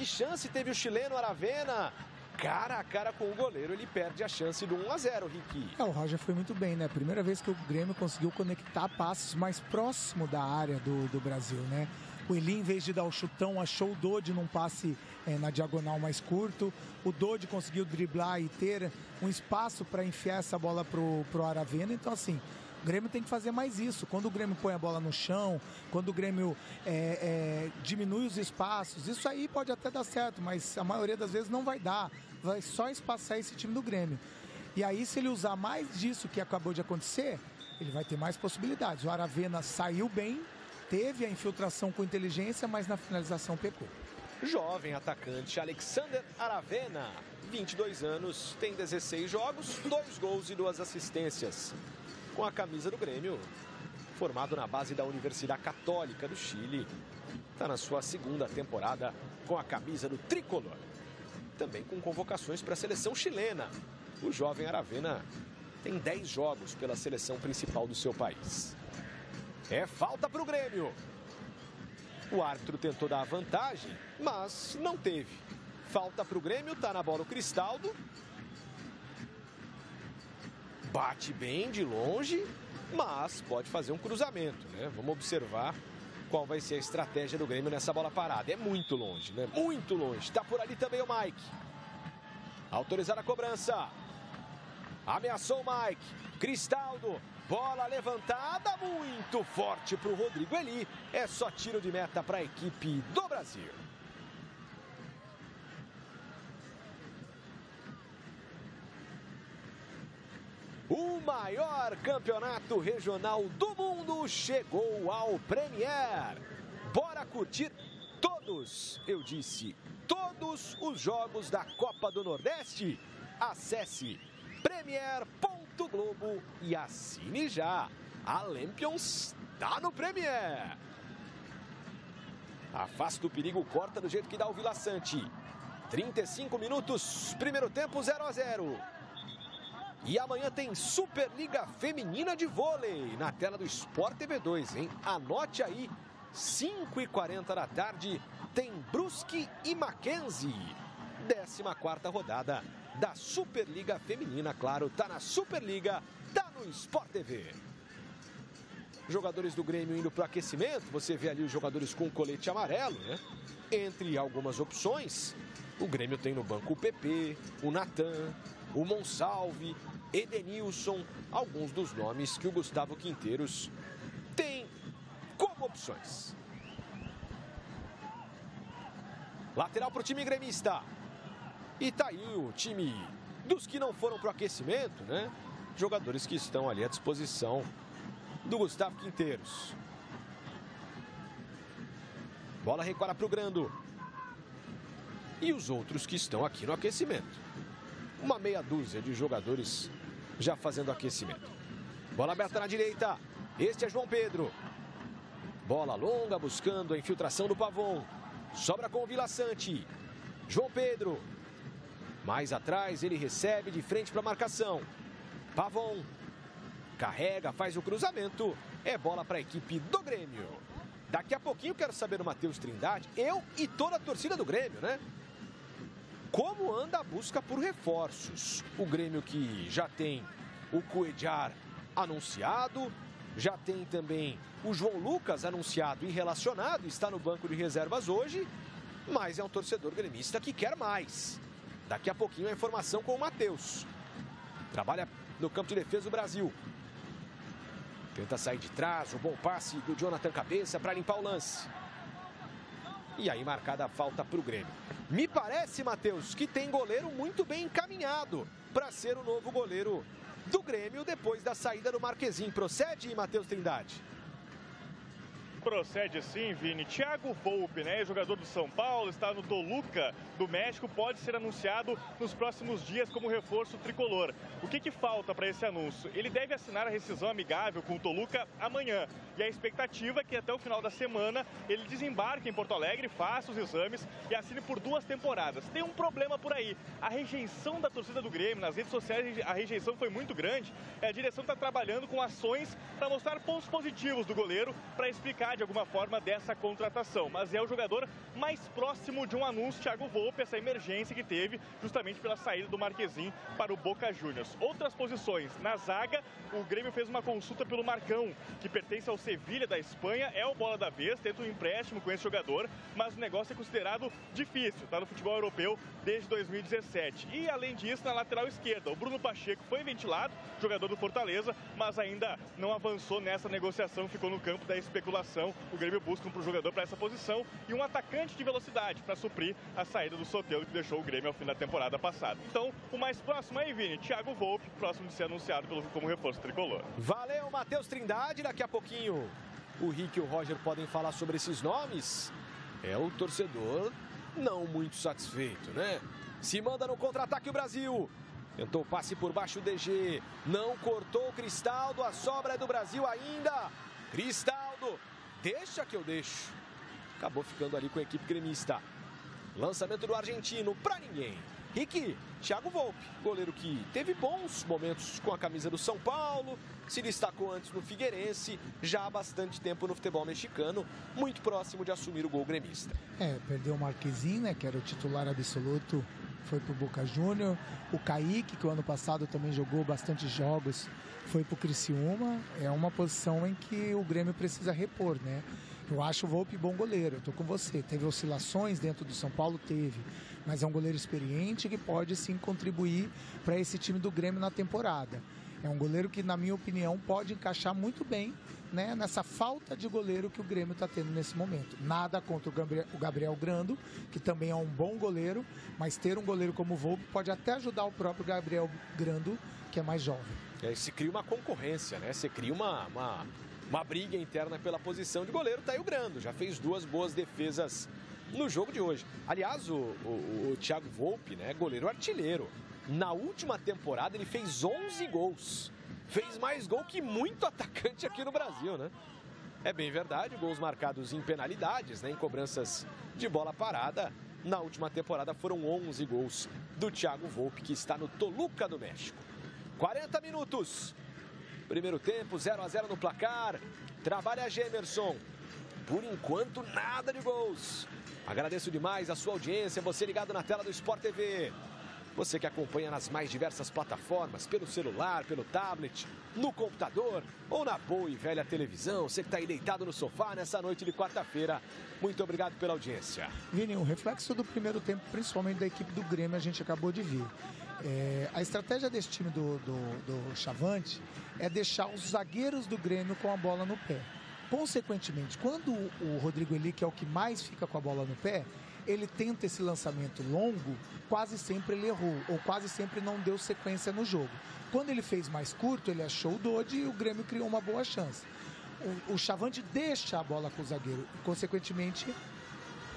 chance teve o chileno Aravena. Cara a cara com o goleiro, ele perde a chance do 1-0, Ricky. O Roger foi muito bem, né? Primeira vez que o Grêmio conseguiu conectar passos mais próximo da área do Brasil, né? O Eli, em vez de dar o chutão, achou o Dodi num passe na diagonal mais curto. O Dodi conseguiu driblar e ter um espaço para enfiar essa bola pro Aravena. Então, assim, o Grêmio tem que fazer mais isso. Quando o Grêmio põe a bola no chão, quando o Grêmio diminui os espaços, isso aí pode até dar certo, mas a maioria das vezes não vai dar. Vai só espaçar esse time do Grêmio. E aí, se ele usar mais disso que acabou de acontecer, ele vai ter mais possibilidades. O Aravena saiu bem, teve a infiltração com inteligência, mas na finalização pecou. Jovem atacante Alexander Aravena, 22 anos, tem 16 jogos, 2 gols e 2 assistências. Com a camisa do Grêmio, formado na base da Universidade Católica do Chile. Está na sua segunda temporada com a camisa do tricolor. Também com convocações para a seleção chilena. O jovem Aravena tem 10 jogos pela seleção principal do seu país. É falta para o Grêmio. O árbitro tentou dar a vantagem, mas não teve. Falta para o Grêmio, tá na bola o Cristaldo. Bate bem de longe, mas pode fazer um cruzamento, né? Vamos observar qual vai ser a estratégia do Grêmio nessa bola parada. É muito longe, né? Muito longe. Tá por ali também o Mike. Autorizar a cobrança. Ameaçou o Mike. Cristaldo. Bola levantada, muito forte para o Rodrigo Eli. É só tiro de meta para a equipe do Brasil. O maior campeonato regional do mundo chegou ao Premier. Bora curtir todos, eu disse, todos os jogos da Copa do Nordeste? Acesse premier.globo e assine já. A Lampions tá no Premier. Afasta o perigo, corta do jeito que dá o Vila Sante. 35 minutos, primeiro tempo 0-0. E amanhã tem Superliga Feminina de Vôlei na tela do Sport TV 2, hein? Anote aí, 5h40 da tarde, tem Brusque e Mackenzie. 14ª rodada da Superliga Feminina, claro, tá na Superliga, tá no Sport TV. Jogadores do Grêmio indo pro aquecimento, você vê ali os jogadores com colete amarelo, né? Entre algumas opções, o Grêmio tem no banco o PP, o Natan, o Monsalve, Edenilson, alguns dos nomes que o Gustavo Quinteiros tem como opções. Lateral para o time gremista. E tá aí o time dos que não foram para o aquecimento, né? Jogadores que estão ali à disposição do Gustavo Quinteiros. Bola recuada para o Grando. E os outros que estão aqui no aquecimento. Uma meia dúzia de jogadores já fazendo aquecimento. Bola aberta na direita. Este é João Pedro. Bola longa buscando a infiltração do Pavon. Sobra com o Vila Sante. João Pedro. Mais atrás ele recebe de frente para a marcação. Pavon. Carrega, faz o cruzamento. É bola para a equipe do Grêmio. Daqui a pouquinho quero saber do Matheus Trindade. Eu e toda a torcida do Grêmio, né? Como anda a busca por reforços? O Grêmio que já tem o Cuéllar anunciado, já tem também o João Lucas anunciado e relacionado, está no banco de reservas hoje, mas é um torcedor gremista que quer mais. Daqui a pouquinho a informação com o Matheus. Trabalha no campo de defesa do Brasil. Tenta sair de trás, o bom passe do Jonathan Cabeça para limpar o lance. E aí marcada a falta para o Grêmio. Me parece, Matheus, que tem goleiro muito bem encaminhado para ser o novo goleiro do Grêmio depois da saída do Marquezin. Procede, Matheus Trindade? Procede sim, Vini. Thiago Volpe, né, jogador do São Paulo, está no Toluca do México, pode ser anunciado nos próximos dias como reforço tricolor. O que falta para esse anúncio? Ele deve assinar a rescisão amigável com o Toluca amanhã. E a expectativa é que até o final da semana ele desembarque em Porto Alegre, faça os exames e assine por 2 temporadas. Tem um problema por aí. A rejeição da torcida do Grêmio, nas redes sociais a rejeição foi muito grande. A direção está trabalhando com ações para mostrar pontos positivos do goleiro, para explicar de alguma forma dessa contratação, mas é o jogador mais próximo de um anúncio, Thiago Volpe, essa emergência que teve justamente pela saída do Marquezin para o Boca Juniors. Outras posições, na zaga, o Grêmio fez uma consulta pelo Marcão, que pertence ao Sevilha da Espanha, é o bola da vez, tenta um empréstimo com esse jogador, mas o negócio é considerado difícil, está no futebol europeu desde 2017. E além disso, na lateral esquerda, o Bruno Pacheco foi ventilado, jogador do Fortaleza, mas ainda não avançou nessa negociação, ficou no campo da especulação. O Grêmio busca um jogador para essa posição e um atacante de velocidade para suprir a saída do Soteldo, que deixou o Grêmio ao fim da temporada passada. Então, o mais próximo aí, Vini, Thiago Volpe, próximo de ser anunciado como reforço tricolor. Valeu, Matheus Trindade. Daqui a pouquinho o Rick e o Roger podem falar sobre esses nomes. É o torcedor não muito satisfeito, né? Se manda no contra-ataque o Brasil. Tentou passe por baixo o DG. Não cortou o Cristaldo. A sobra é do Brasil ainda. Cristaldo. Deixa que eu deixo. Acabou ficando ali com a equipe gremista. Lançamento do argentino para ninguém. Rick, Thiago Volpe, goleiro que teve bons momentos com a camisa do São Paulo, se destacou antes no Figueirense, já há bastante tempo no futebol mexicano, muito próximo de assumir o gol gremista. Perdeu o Marquezin, né, que era o titular absoluto, foi pro Boca Júnior. O Kaique, que o ano passado também jogou bastante jogos, foi pro Criciúma. É uma posição em que o Grêmio precisa repor, né? Eu acho o Volpe bom goleiro, eu tô com você. Teve oscilações dentro do São Paulo? Teve. Mas é um goleiro experiente que pode sim contribuir para esse time do Grêmio na temporada. É um goleiro que, na minha opinião, pode encaixar muito bem, né, nessa falta de goleiro que o Grêmio está tendo nesse momento. Nada contra o Gabriel Grando, que também é um bom goleiro, mas ter um goleiro como o Volpe pode até ajudar o próprio Gabriel Grando, que é mais jovem. Se cria uma concorrência, né? Se cria uma briga interna pela posição de goleiro. Tá aí o Grando, já fez 2 boas defesas no jogo de hoje. Aliás, o Thiago Volpi, né? Goleiro artilheiro. Na última temporada ele fez 11 gols. Fez mais gol que muito atacante aqui no Brasil, né? É bem verdade, gols marcados em penalidades, né? Em cobranças de bola parada. Na última temporada foram 11 gols do Thiago Volpi, que está no Toluca do México. 40 minutos. Primeiro tempo, 0-0 no placar. Trabalha Gemerson. Por enquanto, nada de gols. Agradeço demais a sua audiência, você ligado na tela do Sport TV. Você que acompanha nas mais diversas plataformas, pelo celular, pelo tablet, no computador ou na boa e velha televisão. Você que está aí deitado no sofá nessa noite de quarta-feira. Muito obrigado pela audiência. Vini, o reflexo do primeiro tempo, principalmente da equipe do Grêmio, a gente acabou de ver. A estratégia desse time do Chavante é deixar os zagueiros do Grêmio com a bola no pé. Consequentemente, quando o Rodrigo Eli, que é o que mais fica com a bola no pé, ele tenta esse lançamento longo, quase sempre ele errou, ou quase sempre não deu sequência no jogo. Quando ele fez mais curto, ele achou o Dodi e o Grêmio criou uma boa chance. O Chavante deixa a bola com o zagueiro, e consequentemente...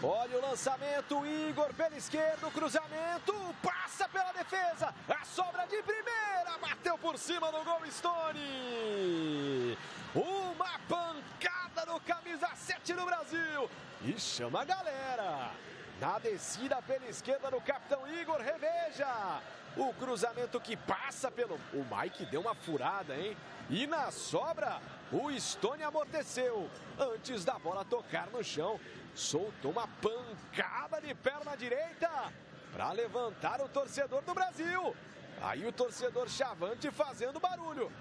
Olha o lançamento, Igor pela esquerda, o cruzamento, passa pela defesa, a sobra de primeira, bateu por cima do gol Stone. Uma pancada no camisa 7 do Brasil e chama a galera. Na descida pela esquerda do capitão Igor, reveja. O cruzamento que passa pelo... O Mike deu uma furada, hein? E na sobra, o Stone amorteceu antes da bola tocar no chão. Soltou uma pancada de perna direita para levantar o torcedor do Brasil. Aí o torcedor Chavante fazendo barulho.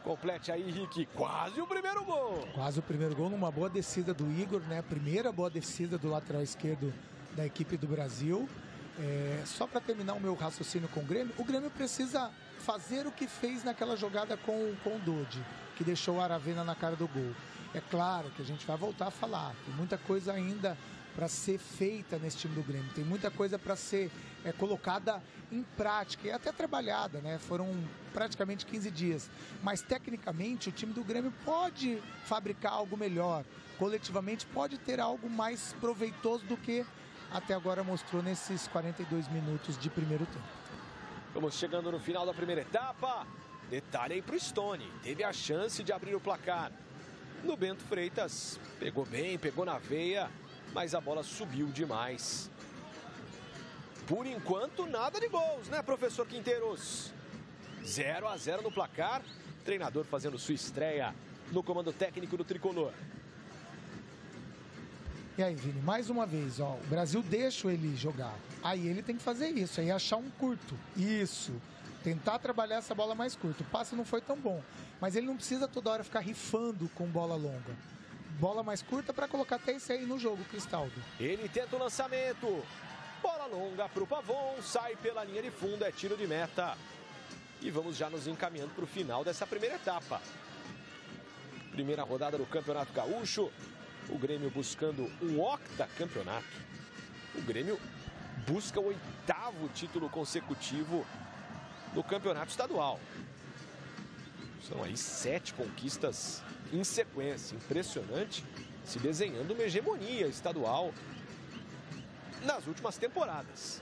Complete aí, Henrique, quase o primeiro gol. Quase o primeiro gol numa boa descida do Igor, né? A primeira boa descida do lateral esquerdo da equipe do Brasil. Só para terminar o meu raciocínio com o Grêmio precisa fazer o que fez naquela jogada com o Dodi, que deixou o Aravena na cara do gol. É claro que a gente vai voltar a falar, tem muita coisa ainda para ser feita nesse time do Grêmio, tem muita coisa para ser colocada em prática e até trabalhada, né? Foram praticamente 15 dias, mas tecnicamente o time do Grêmio pode fabricar algo melhor, coletivamente pode ter algo mais proveitoso do que até agora mostrou nesses 42 minutos de primeiro tempo. Vamos chegando no final da primeira etapa. Detalhe aí para o Stone, teve a chance de abrir o placar. No Bento Freitas, pegou bem, pegou na veia, mas a bola subiu demais. Por enquanto, nada de gols, né, professor Quinteiros? 0-0 no placar, treinador fazendo sua estreia no comando técnico do Tricolor. E aí, Vini, mais uma vez, ó, o Brasil deixa ele jogar. Aí ele tem que fazer isso, aí achar um curto. Isso. Tentar trabalhar essa bola mais curta. O passe não foi tão bom, mas ele não precisa toda hora ficar rifando com bola longa. Bola mais curta para colocar até esse aí no jogo, Cristaldo. Ele tenta o lançamento. Bola longa para o Pavon, sai pela linha de fundo, é tiro de meta. E vamos já nos encaminhando para o final dessa primeira etapa. Primeira rodada do Campeonato Gaúcho. O Grêmio buscando um octacampeonato. O Grêmio busca o 8º título consecutivo do Campeonato Estadual. São aí 7 conquistas em sequência. Impressionante, se desenhando uma hegemonia estadual nas últimas temporadas.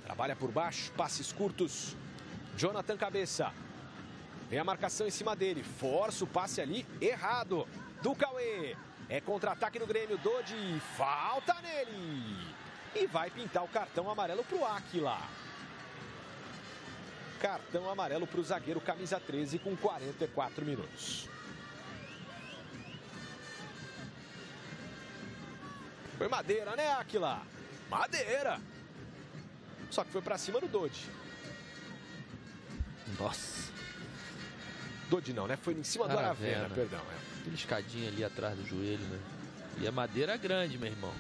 Trabalha por baixo, passes curtos. Jonathan Cabeça. Vem a marcação em cima dele. Força o passe ali, errado. Do Cauê. É contra-ataque no Grêmio. Dodi, falta nele. E vai pintar o cartão amarelo para o Áquila. Cartão amarelo para o zagueiro, camisa 13, com 44 minutos. Foi madeira, né, Áquila? Madeira. Só que foi para cima do Dodi. Nossa. Dodi não, né? Foi em cima do Aravena, perdão. Aquele escadinho ali atrás do joelho, né? E a madeira grande, meu irmão.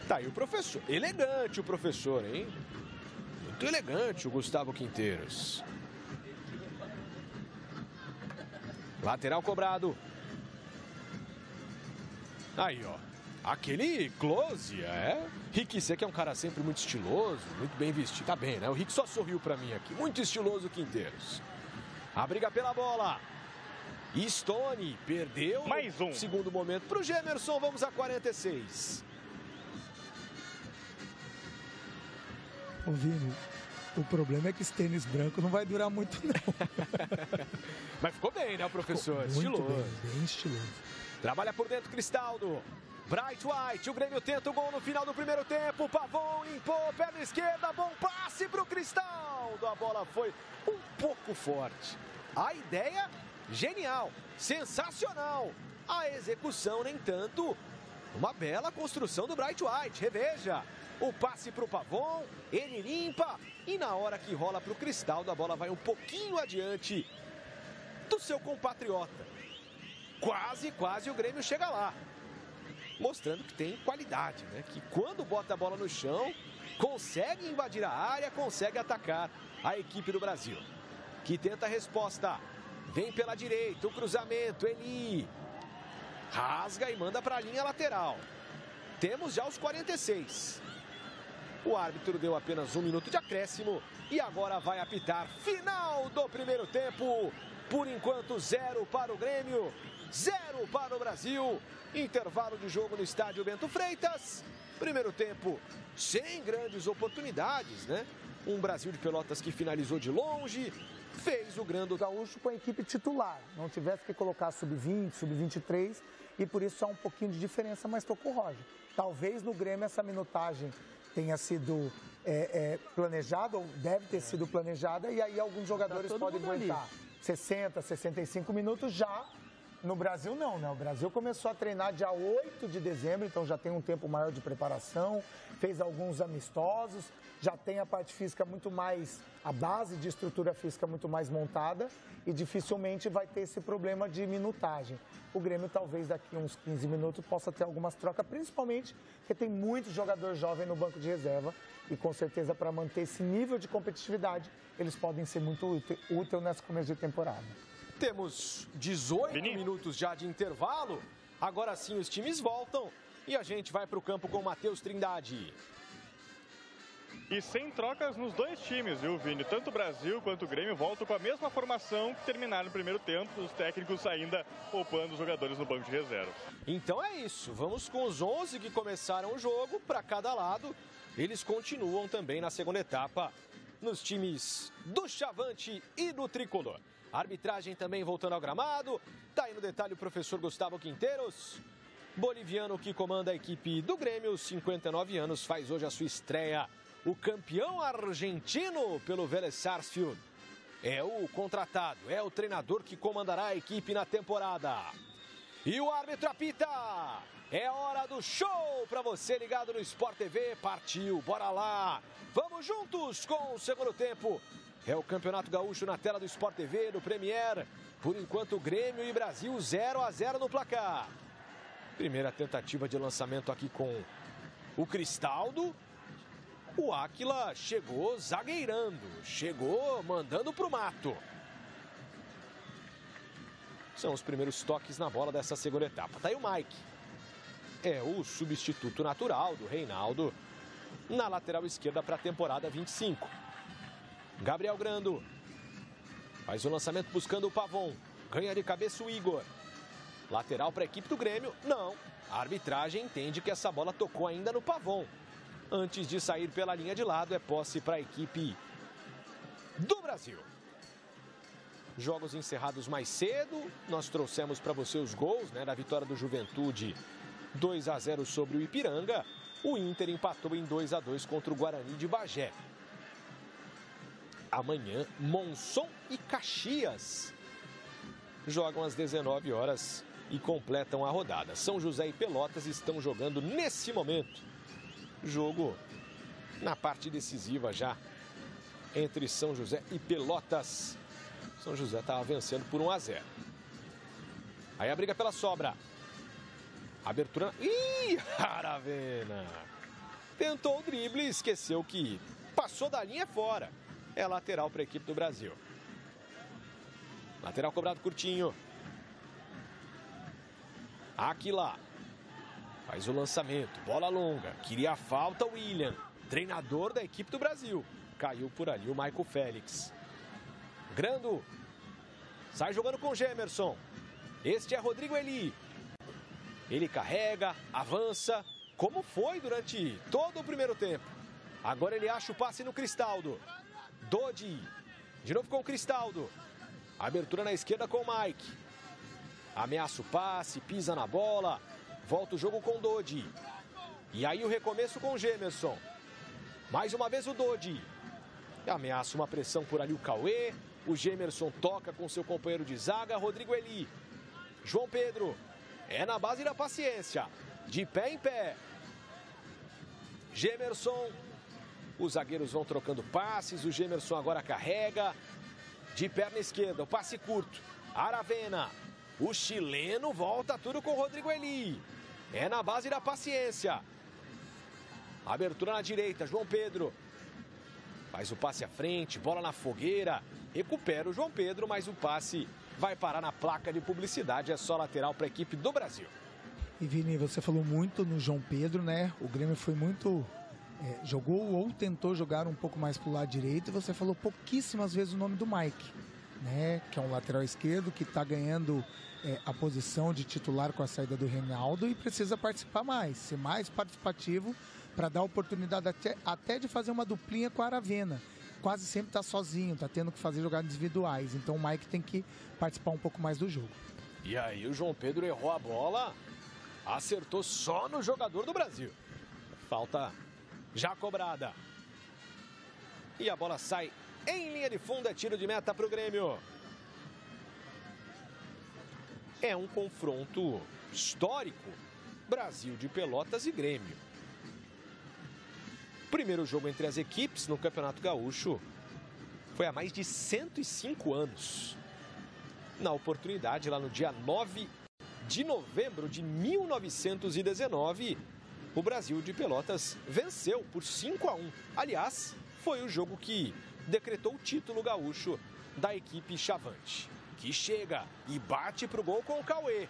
Tá aí o professor. Elegante o professor, hein? Muito elegante o Gustavo Quinteiros. Lateral cobrado. Aí, ó. Aquele close, Rick, você que é um cara sempre muito estiloso, muito bem vestido. Tá bem, né? O Rick só sorriu pra mim aqui. Muito estiloso, Quinteiros. A briga pela bola. Stone perdeu. Mais um. Segundo momento pro Gemerson. Vamos a 46. Ô, Vini, o problema é que esse tênis branco não vai durar muito, não. Mas ficou bem, né, o professor? Ficou muito estiloso. bem estiloso. Trabalha por dentro, Cristaldo. Bright White, o Grêmio tenta o gol no final do primeiro tempo. Pavon limpou, perna esquerda, bom passe pro Cristaldo. A bola foi um pouco forte. A ideia, genial, sensacional. A execução, nem tanto. Uma bela construção do Bright White, reveja. O passe pro Pavon, ele limpa. E na hora que rola pro Cristaldo, a bola vai um pouquinho adiante do seu compatriota. Quase o Grêmio chega lá. Mostrando que tem qualidade, né? Que quando bota a bola no chão, consegue invadir a área, consegue atacar a equipe do Brasil. Que tenta a resposta. Vem pela direita, o cruzamento, Eli. Rasga e manda para a linha lateral. Temos já os 46. O árbitro deu apenas 1 minuto de acréscimo e agora vai apitar final do primeiro tempo. Por enquanto, 0 para o Grêmio, 0 para o Brasil. Intervalo de jogo no estádio Bento Freitas. Primeiro tempo sem grandes oportunidades, né? Um Brasil de Pelotas que finalizou de longe, fez o Grande Gaúcho com a equipe titular. Não tivesse que colocar sub-20, sub-23 e por isso há um pouquinho de diferença, mas tocou o Roger. Talvez no Grêmio essa minutagem tenha sido planejada, ou deve ter sido planejada, e aí alguns jogadores podem aguentar 60, 65 minutos já. No Brasil não, né? O Brasil começou a treinar dia 8 de dezembro, então já tem um tempo maior de preparação, fez alguns amistosos, já tem a parte física muito mais, a base de estrutura física muito mais montada e dificilmente vai ter esse problema de minutagem. O Grêmio talvez daqui uns 15 minutos possa ter algumas trocas, principalmente porque tem muito jogador jovem no banco de reserva e com certeza para manter esse nível de competitividade eles podem ser muito úteis nesse começo de temporada. Temos 18 minutos já de intervalo. Agora sim os times voltam e a gente vai para o campo com o Matheus Trindade. E sem trocas nos dois times, viu, Vini? Tanto o Brasil quanto o Grêmio voltam com a mesma formação que terminaram no primeiro tempo, os técnicos ainda poupando os jogadores no banco de reserva. Então é isso, vamos com os 11 que começaram o jogo para cada lado. Eles continuam também na segunda etapa nos times do Chavante e do Tricolor. A arbitragem também voltando ao gramado. Tá aí no detalhe o professor Gustavo Quinteiros, boliviano que comanda a equipe do Grêmio, 59 anos, faz hoje a sua estreia. O campeão argentino pelo Vélez Sarsfield é o contratado, é o treinador que comandará a equipe na temporada. E o árbitro apita. É hora do show para você ligado no Sport TV. Partiu, bora lá. Vamos juntos com o segundo tempo. É o Campeonato Gaúcho na tela do Sport TV, no Premier. Por enquanto, Grêmio e Brasil 0-0 no placar. Primeira tentativa de lançamento aqui com o Cristaldo. O Áquila chegou zagueirando, chegou mandando pro mato. São os primeiros toques na bola dessa segunda etapa. Tá aí o Mike. É o substituto natural do Reinaldo na lateral esquerda para a temporada 25. Gabriel Grando faz o lançamento buscando o Pavon. Ganha de cabeça o Igor. Lateral para a equipe do Grêmio. Não. A arbitragem entende que essa bola tocou ainda no Pavon. Antes de sair pela linha de lado, é posse para a equipe do Brasil. Jogos encerrados mais cedo. Nós trouxemos para você os gols, né, da vitória do Juventude 2-0 sobre o Ipiranga. O Inter empatou em 2-2 contra o Guarani de Bagé. Amanhã, Monson e Caxias jogam às 19 horas e completam a rodada. São José e Pelotas estão jogando nesse momento. Jogo na parte decisiva já entre São José e Pelotas. São José estava vencendo por 1-0. Aí a briga pela sobra. Abertura. Ih, Aravena! Tentou o drible e esqueceu que passou da linha fora. É lateral para a equipe do Brasil. Lateral cobrado curtinho. Aquila faz o lançamento, bola longa, queria a falta o William, treinador da equipe do Brasil. Caiu por ali o Michael Félix. Grando sai jogando com o Gemerson. Este é Rodrigo Eli. Ele carrega, avança, como foi durante todo o primeiro tempo. Agora ele acha o passe no Cristaldo. Dodi, de novo com o Cristaldo. Abertura na esquerda com o Mike. Ameaça o passe, pisa na bola. Volta o jogo com o Dodi. E aí o recomeço com o Gemerson. Mais uma vez o Dodi. Ameaça uma pressão por ali o Cauê. O Gemerson toca com seu companheiro de zaga, Rodrigo Eli. João Pedro. É na base da paciência. De pé em pé. Gemerson. Os zagueiros vão trocando passes. O Gemerson agora carrega. De perna esquerda, o passe curto. Aravena. O chileno volta tudo com o Rodrigo Eli. É na base da paciência. Abertura na direita, João Pedro. Faz o passe à frente, bola na fogueira. Recupera o João Pedro, mas o passe vai parar na placa de publicidade. É só lateral para a equipe do Brasil. E Vini, você falou muito no João Pedro, né? O Grêmio foi muito... jogou ou tentou jogar um pouco mais para o lado direito. E você falou pouquíssimas vezes o nome do Mike, né? Que é um lateral esquerdo que está ganhando a posição de titular com a saída do Reinaldo e precisa participar mais, ser mais participativo para dar oportunidade até de fazer uma duplinha com a Aravena. Quase sempre está sozinho, está tendo que fazer jogadas individuais. Então o Mike tem que participar um pouco mais do jogo. E aí o João Pedro errou a bola, acertou só no jogador do Brasil. Falta já cobrada. E a bola sai em linha de fundo, é tiro de meta para o Grêmio. É um confronto histórico, Brasil de Pelotas e Grêmio. Primeiro jogo entre as equipes no Campeonato Gaúcho foi há mais de 105 anos. Na oportunidade, lá no dia 9 de novembro de 1919, o Brasil de Pelotas venceu por 5-1. Aliás, foi o jogo que decretou o título gaúcho da equipe Chavante, que chega e bate para o gol com o Cauê.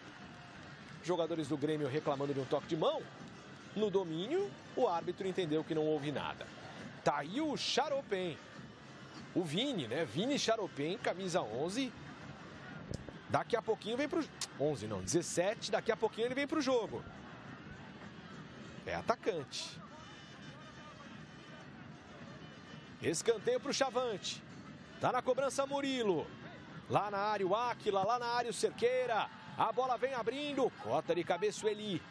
Jogadores do Grêmio reclamando de um toque de mão. No domínio, o árbitro entendeu que não houve nada. Tá aí o Charopem. O Vini, né? Vini Charopem, camisa 11. Daqui a pouquinho vem pro... 11 não, 17. Daqui a pouquinho ele vem pro jogo. É atacante. Escanteio pro Chavante. Tá na cobrança Murilo. Lá na área o Aquila, lá na área o Cerqueira. A bola vem abrindo. Cota de cabeça o Eli.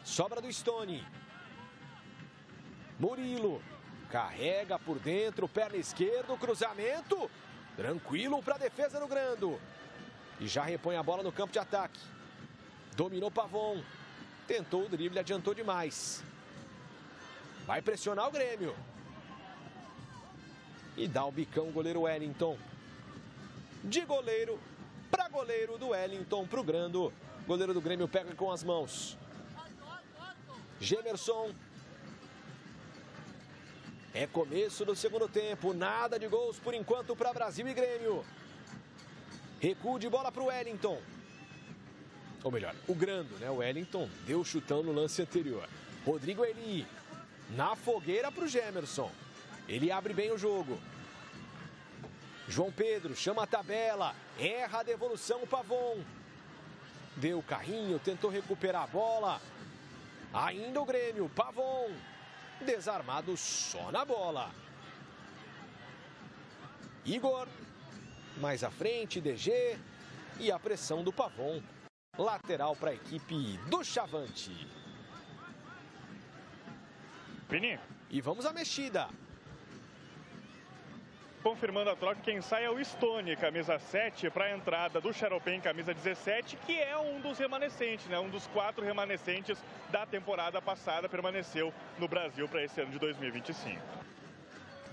Sobra do Stone. Murilo. Carrega por dentro, perna esquerda, cruzamento. Tranquilo para a defesa do Grando. E já repõe a bola no campo de ataque. Dominou Pavon. Tentou o drible, adiantou demais. Vai pressionar o Grêmio. E dá o bicão o goleiro Wellington. De goleiro para goleiro do Wellington para o Grando. Goleiro do Grêmio pega com as mãos. Gemerson. É começo do segundo tempo. Nada de gols por enquanto para Brasil e Grêmio. Recuo de bola para o Wellington. Ou melhor, o Grando, né? O Wellington deu chutão no lance anterior. Rodrigo Eli. Na fogueira para o Gemerson. Ele abre bem o jogo. João Pedro chama a tabela. Erra a devolução o Pavon. Deu o carrinho, tentou recuperar a bola. Ainda o Grêmio, Pavon. Desarmado só na bola. Igor. Mais à frente, DG. E a pressão do Pavon. Lateral para a equipe do Chavante. Vini. E vamos à mexida. Confirmando a troca, quem sai é o Stone, camisa 7, para a entrada do Charopem, camisa 17, que é um dos remanescentes, né? Um dos 4 remanescentes da temporada passada, permaneceu no Brasil para esse ano de 2025.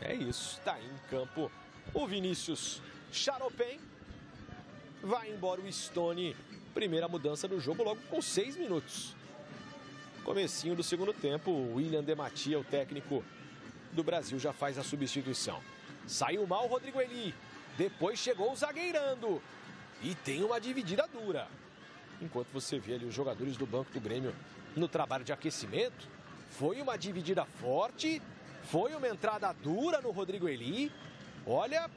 É isso, está em campo o Vinícius Charopem. Vai embora o Stone. Primeira mudança do jogo logo com 6 minutos. Comecinho do segundo tempo, o William Dematia, o técnico do Brasil, já faz a substituição. Saiu mal o Rodrigo Eli. Depois chegou o zagueirando. E tem uma dividida dura. enquanto você vê ali os jogadores do banco do Grêmio no trabalho de aquecimento. Foi uma dividida forte, foi uma entrada dura no Rodrigo Eli. Olha,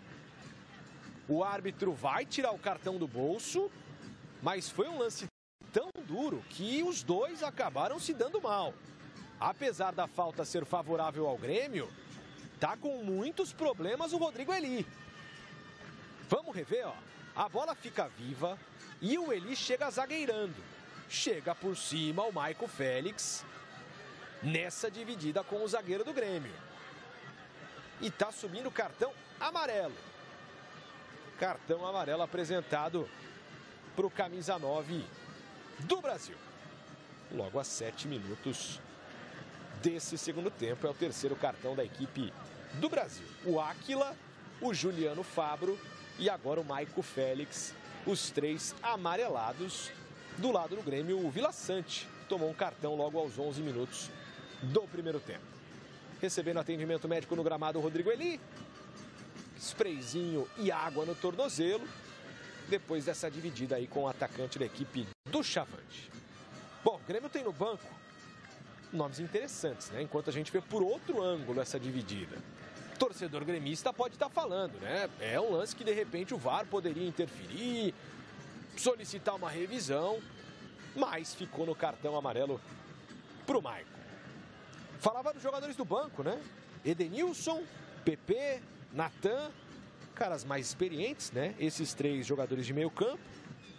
o árbitro vai tirar o cartão do bolso, mas foi um lance tão duro que os dois acabaram se dando mal. Apesar da falta ser favorável ao Grêmio, tá com muitos problemas o Rodrigo Eli. Vamos rever, ó. A bola fica viva e o Eli chega zagueirando. Chega por cima o Maico Félix nessa dividida com o zagueiro do Grêmio. E tá assumindo cartão amarelo. Cartão amarelo apresentado para o camisa 9 do Brasil. Logo a 7 minutos desse segundo tempo, é o terceiro cartão da equipe do Brasil. O Áquila, o Juliano Fabro e agora o Maico Félix, os três amarelados. Do lado do Grêmio, o Vila Sante tomou um cartão logo aos 11 minutos do primeiro tempo. Recebendo atendimento médico no gramado, o Rodrigo Eli. Sprayzinho e água no tornozelo. Depois dessa dividida aí com o atacante da equipe do Chavante. Bom, o Grêmio tem no banco nomes interessantes, né? Enquanto a gente vê por outro ângulo essa dividida. O torcedor gremista pode estar falando, né? É um lance que de repente o VAR poderia interferir, solicitar uma revisão, mas ficou no cartão amarelo pro Maicon. Falava dos jogadores do banco, né? Edenilson, PP, Natan, caras mais experientes, né? Esses três jogadores de meio campo.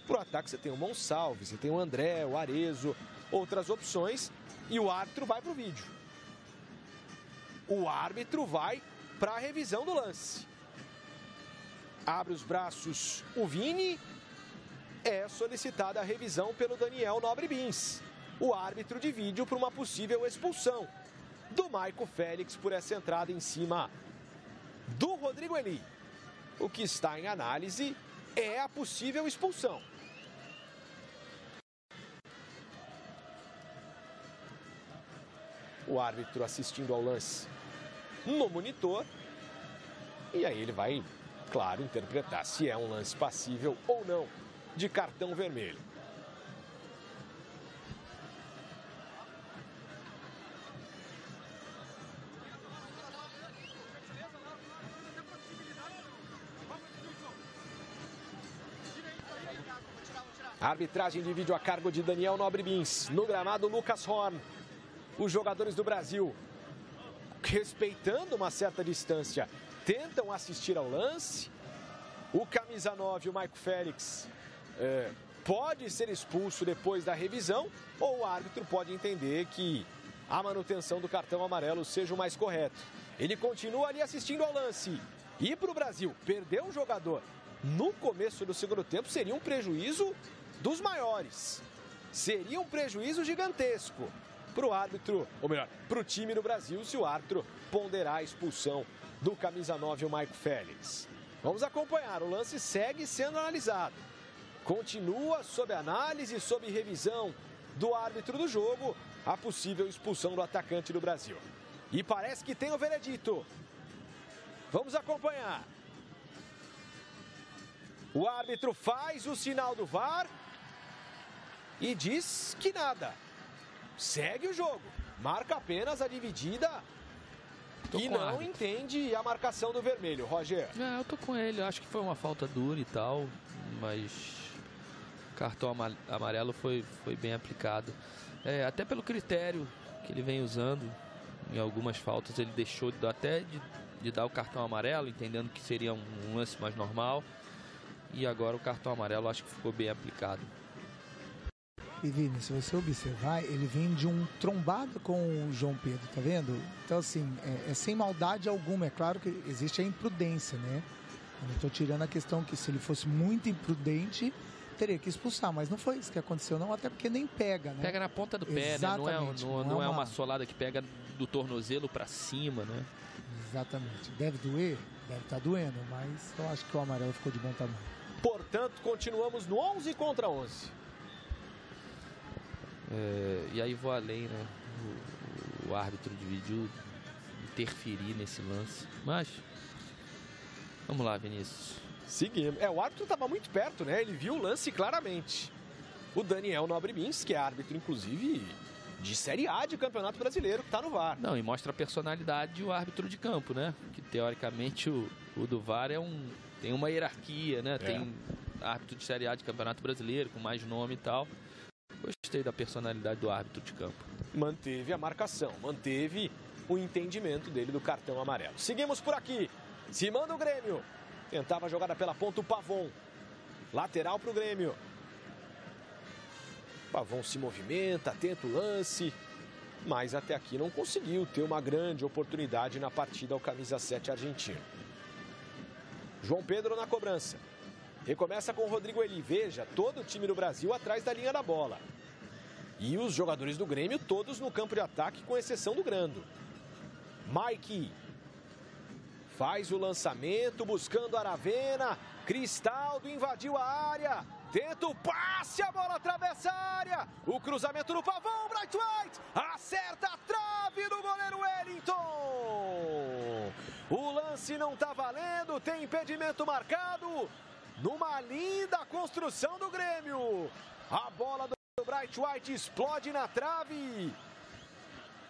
Pro ataque você tem o Monsalve, você tem o André, o Arezo, outras opções. E o árbitro vai pro vídeo. O árbitro vai para a revisão do lance. Abre os braços o Vini. É solicitada a revisão pelo Daniel Nobre Bins, o árbitro de vídeo, para uma possível expulsão do Maico Félix por essa entrada em cima do Rodrigo Eli. O que está em análise é a possível expulsão. O árbitro assistindo ao lance no monitor. E aí ele vai, claro, interpretar se é um lance passível ou não de cartão vermelho. A arbitragem de vídeo a cargo de Daniel Nobre Bins. No gramado, Lucas Horn. Os jogadores do Brasil, respeitando uma certa distância, tentam assistir ao lance. O camisa 9, o Maico Félix, pode ser expulso depois da revisão, ou o árbitro pode entender que a manutenção do cartão amarelo seja o mais correto. Ele continua ali assistindo ao lance. E para o Brasil, perder um jogador no começo do segundo tempo seria um prejuízo dos maiores. Seria um prejuízo gigantesco para o árbitro, ou melhor, para o time do Brasil, se o árbitro ponderar a expulsão do camisa 9, o Maico Félix. Vamos acompanhar, o lance segue sendo analisado. Continua sob análise, sob revisão do árbitro do jogo, a possível expulsão do atacante do Brasil. E parece que tem o veredito. Vamos acompanhar. O árbitro faz o sinal do VAR e diz que nada. Segue o jogo, marca apenas a dividida e não entende a marcação do vermelho. Roger? Eu tô com ele, acho que foi uma falta dura e tal, mas cartão amarelo foi bem aplicado. Até pelo critério que ele vem usando, em algumas faltas ele deixou até de dar o cartão amarelo, entendendo que seria um lance mais normal, e agora o cartão amarelo acho que ficou bem aplicado. E Vini, se você observar, ele vem de um trombada com o João Pedro, tá vendo? Então, assim, é sem maldade alguma. É claro que existe a imprudência, né? Eu não tô tirando a questão que se ele fosse muito imprudente, teria que expulsar. Mas não foi isso que aconteceu, não. Até porque nem pega, né? Pega na ponta do pé, né? Não é uma solada que pega do tornozelo para cima, né? Exatamente. Deve doer? Deve estar doendo, mas eu acho que o amarelo ficou de bom tamanho. Portanto, continuamos no 11 contra 11. E aí vou além, né? O árbitro de vídeo interferir nesse lance. Mas vamos lá, Vinícius. Seguimos. O árbitro estava muito perto, né? Ele viu o lance claramente. o Daniel Nobre Bins, que é árbitro, inclusive, de Série A de Campeonato Brasileiro, que está no VAR. Não, e mostra a personalidade do árbitro de campo, né? Que, teoricamente, o do VAR tem uma hierarquia, né? Tem árbitro de Série A de Campeonato Brasileiro, com mais nome e tal. Gostei da personalidade do árbitro de campo. Manteve a marcação, manteve o entendimento dele do cartão amarelo. Seguimos por aqui. Se manda o Grêmio. Tentava a jogada pela ponta o Pavon. Lateral para o Grêmio. Pavon se movimenta, tenta o lance, mas até aqui não conseguiu ter uma grande oportunidade na partida ao camisa 7 argentino. João Pedro na cobrança. Recomeça com o Rodrigo Eli. Veja, todo o time do Brasil atrás da linha da bola. E os jogadores do Grêmio todos no campo de ataque, com exceção do Grando. Mike faz o lançamento, buscando Aravena. Cristaldo invadiu a área. Tenta o passe, a bola atravessa a área. O cruzamento no Pavon, Bright White. Acerta a trave do goleiro Wellington. O lance não está valendo, tem impedimento marcado. Numa linda construção do Grêmio. A bola do Bright White explode na trave.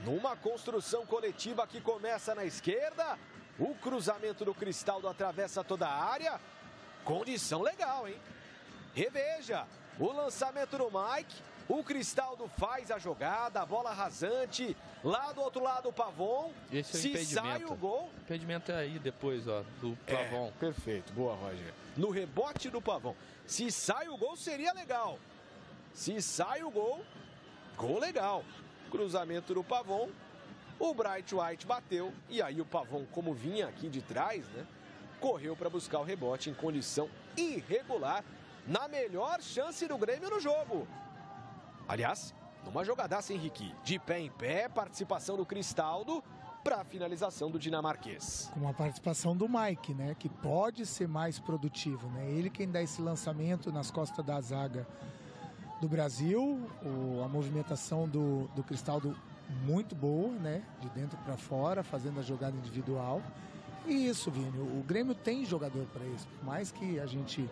Numa construção coletiva que começa na esquerda. O cruzamento do Cristaldo atravessa toda a área. Condição legal, hein? Reveja, o lançamento no Mike, o Cristaldo faz a jogada, a bola rasante, lá do outro lado o Pavon, esse é o se impedimento. sai o gol... O impedimento é aí depois, ó, do Pavon. Perfeito, boa, Roger. No rebote do Pavon. Se sai o gol, seria legal. Se sai o gol, gol legal. Cruzamento do Pavon, o Bright White bateu, e aí o Pavon, como vinha aqui de trás, né, correu para buscar o rebote em condição irregular, na melhor chance do Grêmio no jogo. Aliás, numa jogadaça, Henrique. De pé em pé, participação do Cristaldo para a finalização do dinamarquês. Com a participação do Mike, né? Que pode ser mais produtivo, né? Ele quem dá esse lançamento nas costas da zaga do Brasil. A movimentação do Cristaldo muito boa, né? De dentro para fora, fazendo a jogada individual. E isso, Vini. O Grêmio tem jogador para isso. Por mais que a gente...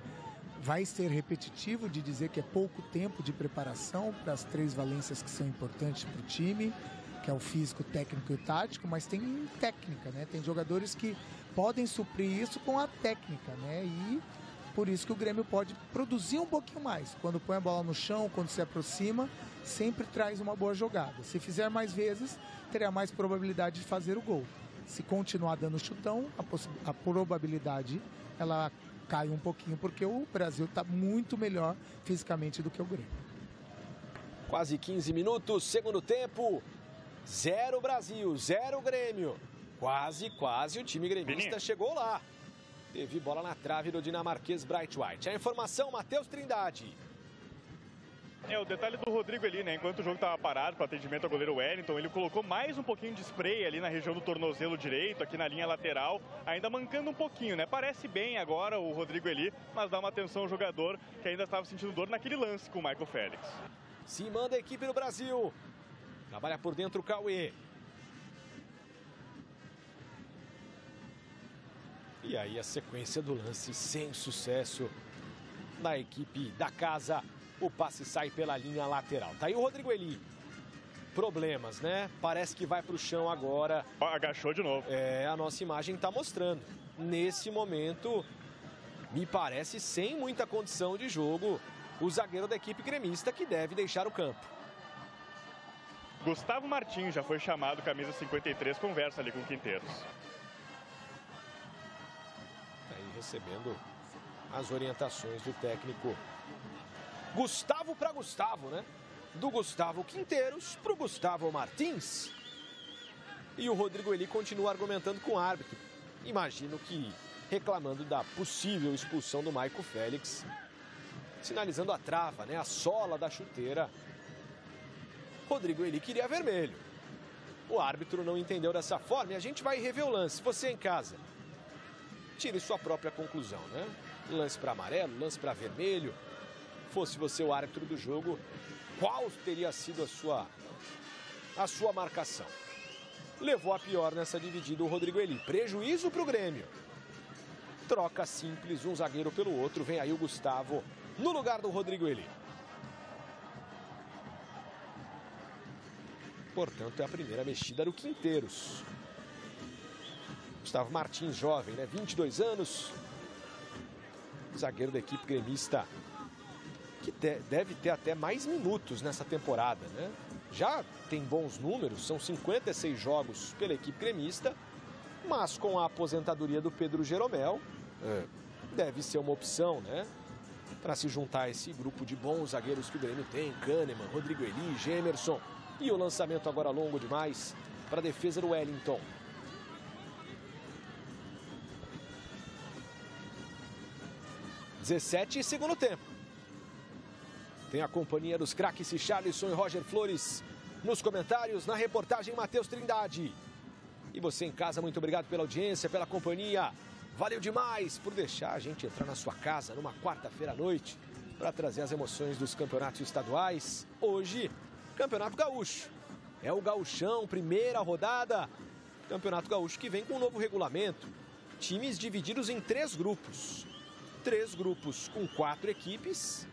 vai ser repetitivo de dizer que é pouco tempo de preparação para as três valências que são importantes para o time, que é o físico, técnico e o tático, mas tem técnica, né? Tem jogadores que podem suprir isso com a técnica, né? E por isso que o Grêmio pode produzir um pouquinho mais. Quando põe a bola no chão, quando se aproxima, sempre traz uma boa jogada. Se fizer mais vezes, terá mais probabilidade de fazer o gol. Se continuar dando chutão, a probabilidade, ela cai um pouquinho, porque o Brasil está muito melhor fisicamente do que o Grêmio. Quase 15 minutos, segundo tempo. 0 Brasil, 0 Grêmio. Quase o time gremista chegou lá. Teve bola na trave do dinamarquês Bright White. A informação, Matheus Trindade. O detalhe do Rodrigo ali, né? Enquanto o jogo estava parado para atendimento ao goleiro Wellington, ele colocou mais um pouquinho de spray ali na região do tornozelo direito, aqui na linha lateral, ainda mancando um pouquinho, né? Parece bem agora o Rodrigo Eli, mas dá uma atenção ao jogador que ainda estava sentindo dor naquele lance com o Michael Félix. Se manda a equipe do Brasil. Trabalha por dentro o Cauê. E aí a sequência do lance sem sucesso na equipe da casa. O passe sai pela linha lateral. Tá aí o Rodrigo Eli. Problemas, né? Parece que vai para o chão agora. Agachou de novo. A nossa imagem está mostrando. Nesse momento, me parece sem muita condição de jogo, o zagueiro da equipe gremista que deve deixar o campo. Gustavo Martins já foi chamado, camisa 53, conversa ali com o Quinteiros. Tá aí recebendo as orientações do técnico Gustavo para Gustavo, né? Do Gustavo Quinteiros para o Gustavo Martins. E o Rodrigo Eli continua argumentando com o árbitro. Imagino que reclamando da possível expulsão do Michael Félix. Sinalizando a trava, né? A sola da chuteira. Rodrigo Eli queria vermelho. O árbitro não entendeu dessa forma e a gente vai rever o lance. Você em casa, tire sua própria conclusão, né? Lance para amarelo, lance para vermelho. Fosse você o árbitro do jogo, qual teria sido a sua marcação? Levou a pior nessa dividida o Rodrigo Eli. Prejuízo para o Grêmio. Troca simples, um zagueiro pelo outro. Vem aí o Gustavo no lugar do Rodrigo Eli. Portanto, é a primeira mexida do Quinteiros. Gustavo Martins, jovem, né? 22 anos. Zagueiro da equipe gremista, que deve ter até mais minutos nessa temporada, né? Já tem bons números, são 56 jogos pela equipe gremista, mas com a aposentadoria do Pedro Jeromel, deve ser uma opção, né? Para se juntar a esse grupo de bons zagueiros que o Grêmio tem, Kahneman, Rodrigo Eli, Gemerson. E o lançamento agora longo demais para a defesa do Wellington. (17) segundo tempo. Tem a companhia dos craques Richarlison e Roger Flores nos comentários, na reportagem Matheus Trindade. E você em casa, muito obrigado pela audiência, pela companhia. Valeu demais por deixar a gente entrar na sua casa numa quarta-feira à noite para trazer as emoções dos campeonatos estaduais. Hoje, Campeonato Gaúcho. É o Gauchão, primeira rodada. Campeonato Gaúcho que vem com um novo regulamento. Times divididos em 3 grupos. 3 grupos com 4 equipes.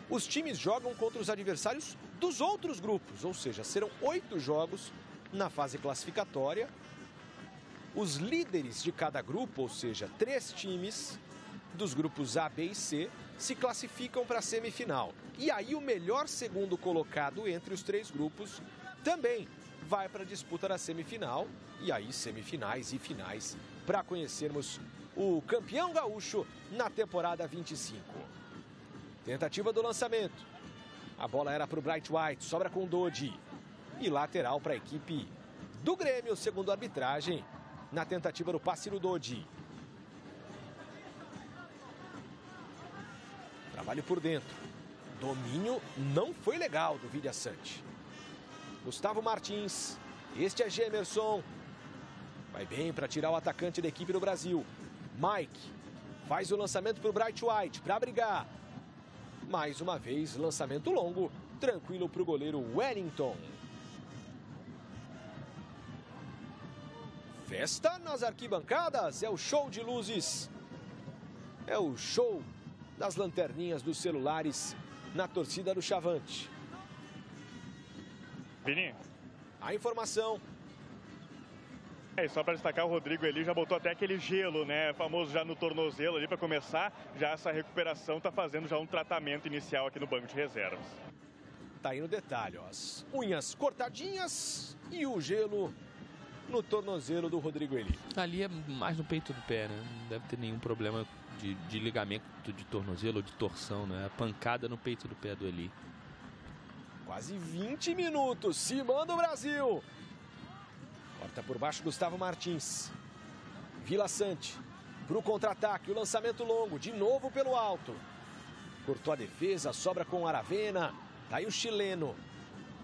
Os times jogam contra os adversários dos outros grupos, ou seja, serão 8 jogos na fase classificatória. Os líderes de cada grupo, ou seja, 3 times dos grupos A, B e C, se classificam para a semifinal. E aí o melhor segundo colocado entre os 3 grupos também vai para a disputa da semifinal. E aí semifinais e finais para conhecermos o campeão gaúcho na temporada 25. Tentativa do lançamento. A bola era para o Bright White, sobra com o Dodi. E lateral para a equipe do Grêmio, segundo a arbitragem, na tentativa do passe do Dodi. Trabalho por dentro. Domínio não foi legal do Villasanti. Gustavo Martins. Este é Gemerson. Vai bem para tirar o atacante da equipe do Brasil. Mike faz o lançamento para o Bright White, para brigar. Mais uma vez, lançamento longo, tranquilo para o goleiro Wellington. Festa nas arquibancadas, é o show de luzes. É o show das lanterninhas dos celulares na torcida do Chavante. Vini. A informação. Só para destacar, o Rodrigo Eli já botou até aquele gelo, né? Famoso já no tornozelo ali para começar. Já essa recuperação tá fazendo já um tratamento inicial aqui no banco de reservas. Tá aí no detalhe, ó. As unhas cortadinhas e o gelo no tornozelo do Rodrigo Eli. Ali é mais no peito do pé, né? Não deve ter nenhum problema de ligamento de tornozelo ou de torção, né? A pancada no peito do pé do Eli. Quase 20 minutos, se manda o Brasil. Corta por baixo Gustavo Martins. Villasanti para o contra-ataque, o lançamento longo, de novo pelo alto. Cortou a defesa, sobra com o Aravena. Tá aí o chileno.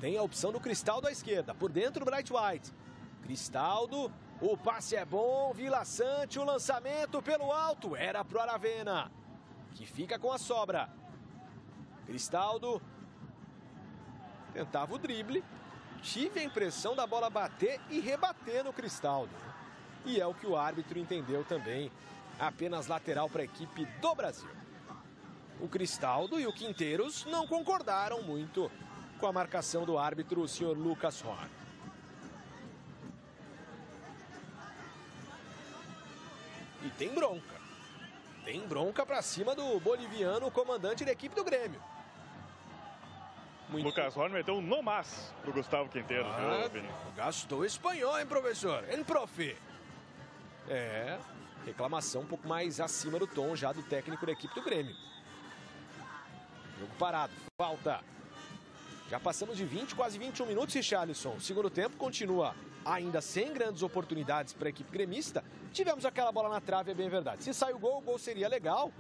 Tem a opção do Cristaldo à esquerda, por dentro o Bright White. Cristaldo, o passe é bom, Villasanti, o lançamento pelo alto, era pro Aravena, que fica com a sobra. Cristaldo tentava o drible. Tive a impressão da bola bater e rebater no Cristaldo. E é o que o árbitro entendeu também. Apenas lateral para a equipe do Brasil. O Cristaldo e o Quinteiros não concordaram muito com a marcação do árbitro, o senhor Lucas Horn. E tem bronca. Tem bronca para cima do boliviano, comandante da equipe do Grêmio. Muito. Lucas Horn meteu um no mas pro Gustavo Quinteiros. Gastou espanhol, hein, professor? En profe. É, reclamação um pouco mais acima do tom já do técnico da equipe do Grêmio. Jogo parado, falta. Já passamos de 20, quase 21 minutos, Richarlison. Segundo tempo continua ainda sem grandes oportunidades para a equipe gremista. Tivemos aquela bola na trave, é bem verdade. Se sai o gol seria legal.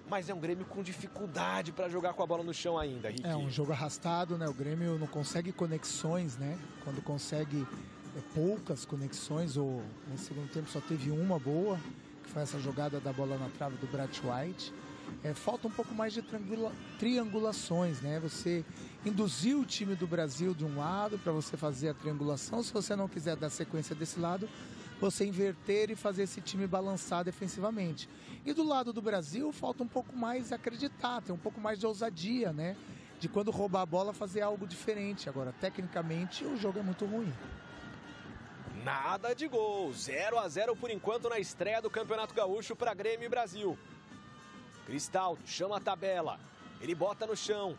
Mas é um Grêmio com dificuldade para jogar com a bola no chão ainda, Ricky. É um jogo arrastado, né? O Grêmio não consegue conexões, né? Quando consegue poucas conexões, ou nesse segundo tempo só teve uma boa, que foi essa jogada da bola na trave do Bright White. Falta um pouco mais de triangulações, né? Você induzir o time do Brasil de um lado para você fazer a triangulação. Se você não quiser dar sequência desse lado, você inverter e fazer esse time balançar defensivamente. E do lado do Brasil, falta um pouco mais acreditar, ter um pouco mais de ousadia, né? de quando roubar a bola fazer algo diferente. Agora, tecnicamente, o jogo é muito ruim. Nada de gol. 0-0 por enquanto na estreia do Campeonato Gaúcho para Grêmio e Brasil. Cristaldo chama a tabela. Ele bota no chão.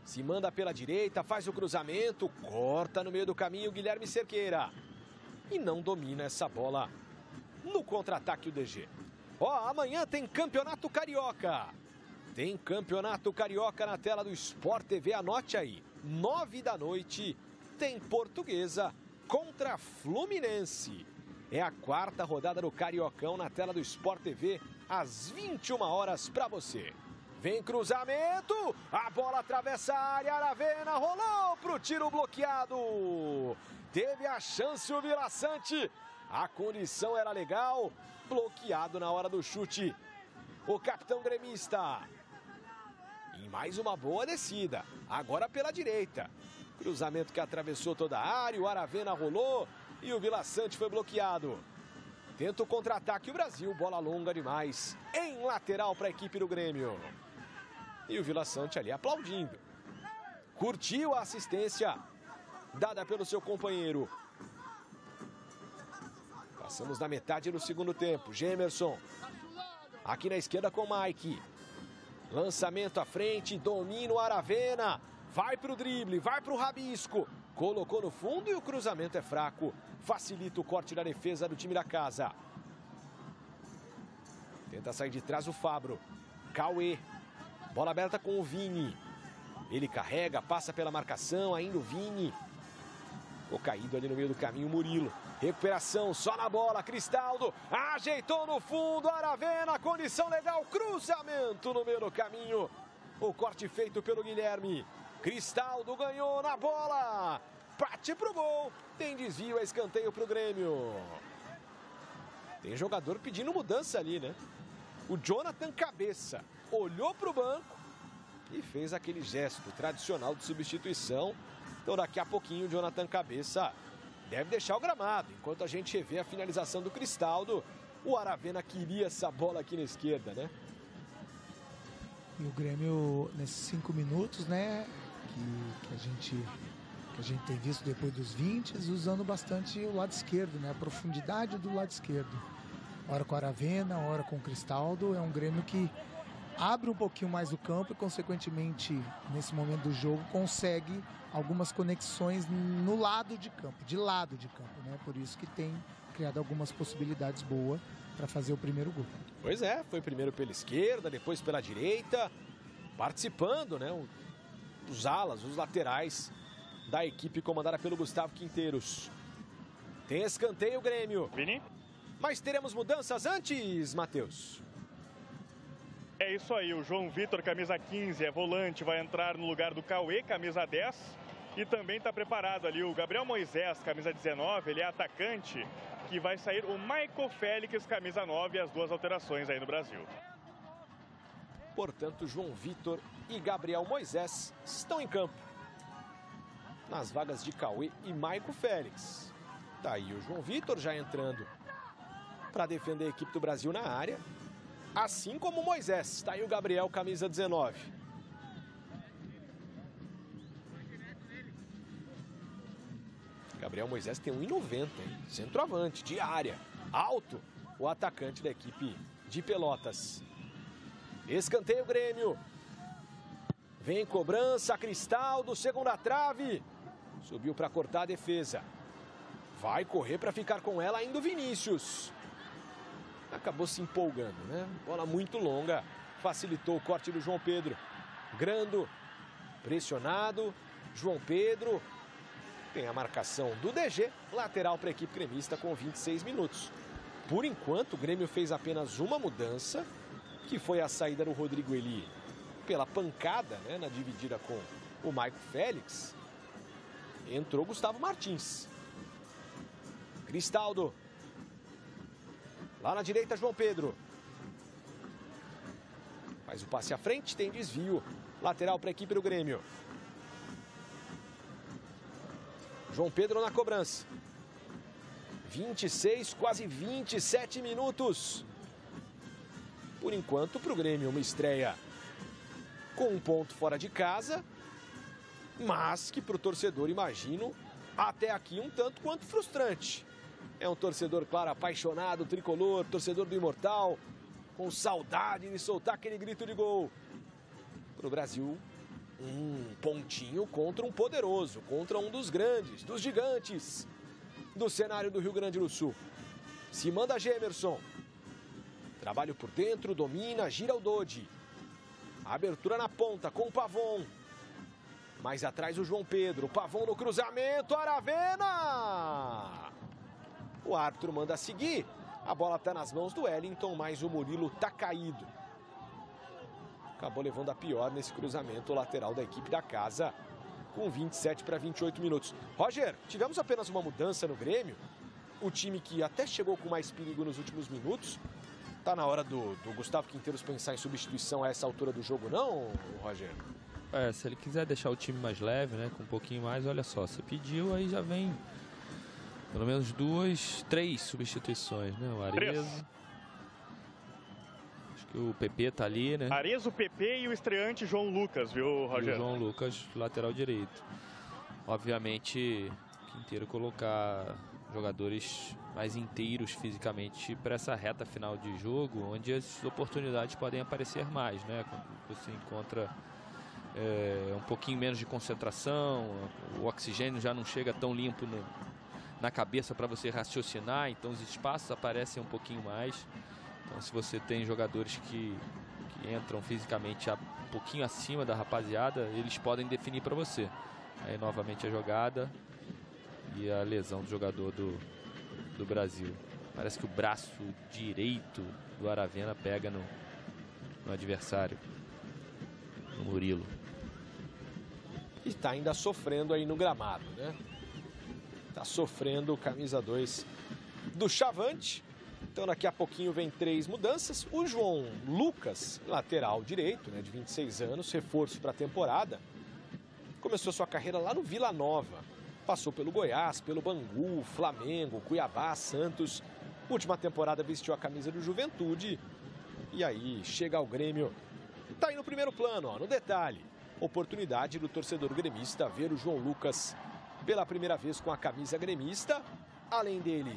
Se manda pela direita, faz o cruzamento, corta no meio do caminho Guilherme Cerqueira. E não domina essa bola no contra-ataque o DG. Amanhã tem Campeonato Carioca. Tem Campeonato Carioca na tela do Sport TV, anote aí. 9 da noite, tem Portuguesa contra Fluminense. É a 4ª rodada do Cariocão na tela do Sport TV, às 21 horas para você. Vem cruzamento, a bola atravessa a área, Aravena rolou pro tiro bloqueado. Teve a chance o Vila Sante, a condição era legal, bloqueado na hora do chute. O capitão gremista. E mais uma boa descida, agora pela direita. Cruzamento que atravessou toda a área, o Aravena rolou e o Vila Sante foi bloqueado. Tenta o contra-ataque o Brasil, bola longa demais, em lateral para a equipe do Grêmio. E o Vila Sante ali aplaudindo. Curtiu a assistência dada pelo seu companheiro. Passamos da metade do segundo tempo. Gemerson. Aqui na esquerda com o Mike. Lançamento à frente, domina o Aravena. Vai para o drible, vai para o rabisco. Colocou no fundo e o cruzamento é fraco. Facilita o corte da defesa do time da casa. Tenta sair de trás o Fabro. Cauê. Bola aberta com o Vini. Ele carrega, passa pela marcação, ainda o Vini. Ficou caído ali no meio do caminho o Murilo. Recuperação, só na bola, Cristaldo. Ajeitou no fundo, Aravena, condição legal, cruzamento no meio do caminho. O corte feito pelo Guilherme. Cristaldo ganhou na bola. Bate pro gol. Tem desvio, é escanteio pro Grêmio. Tem jogador pedindo mudança ali, né? O Jonathan Cabeça olhou pro banco e fez aquele gesto tradicional de substituição. Então daqui a pouquinho o Jonathan Cabeça deve deixar o gramado. Enquanto a gente revê a finalização do Cristaldo, o Aravena queria essa bola aqui na esquerda, né? E o Grêmio, nesses 5 minutos, né, que a gente tem visto depois dos 20, usando bastante o lado esquerdo, né, a profundidade do lado esquerdo. Hora com a Aravena, hora com o Cristaldo. É um Grêmio que abre um pouquinho mais o campo e, consequentemente, nesse momento do jogo, consegue algumas conexões no lado de campo, né? Por isso que tem criado algumas possibilidades boas para fazer o primeiro gol. Pois é, foi primeiro pela esquerda, depois pela direita, participando, né? Os alas, os laterais da equipe comandada pelo Gustavo Quinteiros. Tem escanteio o Grêmio. Vini? Mas teremos mudanças antes, Matheus. É isso aí, o João Vitor, camisa 15, é volante, vai entrar no lugar do Cauê, camisa 10. E também está preparado ali o Gabriel Moisés, camisa 19, ele é atacante, que vai sair o Michael Félix, camisa 9, as duas alterações aí no Brasil. Portanto, João Vitor e Gabriel Moisés estão em campo. Nas vagas de Cauê e Michael Félix. Tá aí o João Vitor já entrando para defender a equipe do Brasil na área. Assim como o Moisés. Está aí o Gabriel, camisa 19. Gabriel Moisés tem 1,90, centroavante, de área. Alto, o atacante da equipe de Pelotas. Escanteio Grêmio. Vem cobrança, Cristaldo, segunda trave. Subiu para cortar a defesa. Vai correr para ficar com ela ainda o Vinícius. Acabou se empolgando, né? Bola muito longa. Facilitou o corte do João Pedro. Grando, pressionado. João Pedro. Tem a marcação do DG. Lateral para a equipe gremista com 26 minutos. Por enquanto, o Grêmio fez apenas uma mudança, que foi a saída do Rodrigo Eli pela pancada, né, na dividida com o Michael Félix. Entrou Gustavo Martins. Cristaldo. Lá na direita, João Pedro. Faz o passe à frente, tem desvio. Lateral para a equipe do Grêmio. João Pedro na cobrança. 26, quase 27 minutos. Por enquanto, para o Grêmio, uma estreia com um ponto fora de casa mas que para o torcedor, imagino, até aqui um tanto quanto frustrante. É um torcedor, claro, apaixonado, tricolor, torcedor do Imortal, com saudade de soltar aquele grito de gol. Para o Brasil, um pontinho contra um poderoso, contra um dos grandes, dos gigantes do cenário do Rio Grande do Sul. Se manda Gemerson. Trabalho por dentro, domina, gira o Dodi. Abertura na ponta com o Pavon. Mais atrás o João Pedro. Pavon no cruzamento, Aravena! O árbitro manda seguir. A bola está nas mãos do Wellington, mas o Murilo está caído. Acabou levando a pior nesse cruzamento lateral da equipe da casa, com 27 para 28 minutos. Roger, tivemos apenas uma mudança no Grêmio. O time que até chegou com mais perigo nos últimos minutos. Tá na hora do Gustavo Quinteiros pensar em substituição a essa altura do jogo, não, Roger? Se ele quiser deixar o time mais leve, né, com um pouquinho mais, olha só, você pediu, aí já vem pelo menos 2, 3 substituições, né? O Arezzo. Acho que o PP tá ali, né? Arezzo, PP e o estreante João Lucas, viu, Roger? E o João Lucas, lateral direito. Obviamente, Quinteiro colocar jogadores mais inteiros fisicamente para essa reta final de jogo, onde as oportunidades podem aparecer mais, né? Quando você encontra um pouquinho menos de concentração, o oxigênio já não chega tão limpo na cabeça para você raciocinar, então os espaços aparecem um pouquinho mais. Então, se você tem jogadores que entram fisicamente um pouquinho acima da rapaziada, eles podem definir para você. Aí novamente a jogada e a lesão do jogador do Brasil. Parece que o braço direito do Aravena pega no adversário, no Murilo. E está ainda sofrendo aí no gramado, né? Está sofrendo o camisa 2 do Chavante. Então daqui a pouquinho vem 3 mudanças. O João Lucas, lateral direito, né, de 26 anos, reforço para a temporada. Começou sua carreira lá no Vila Nova. Passou pelo Goiás, pelo Bangu, Flamengo, Cuiabá, Santos. Última temporada vestiu a camisa do Juventude. E aí chega ao Grêmio. Tá aí no primeiro plano, ó, no detalhe. Oportunidade do torcedor gremista ver o João Lucas pela primeira vez com a camisa gremista. Além dele,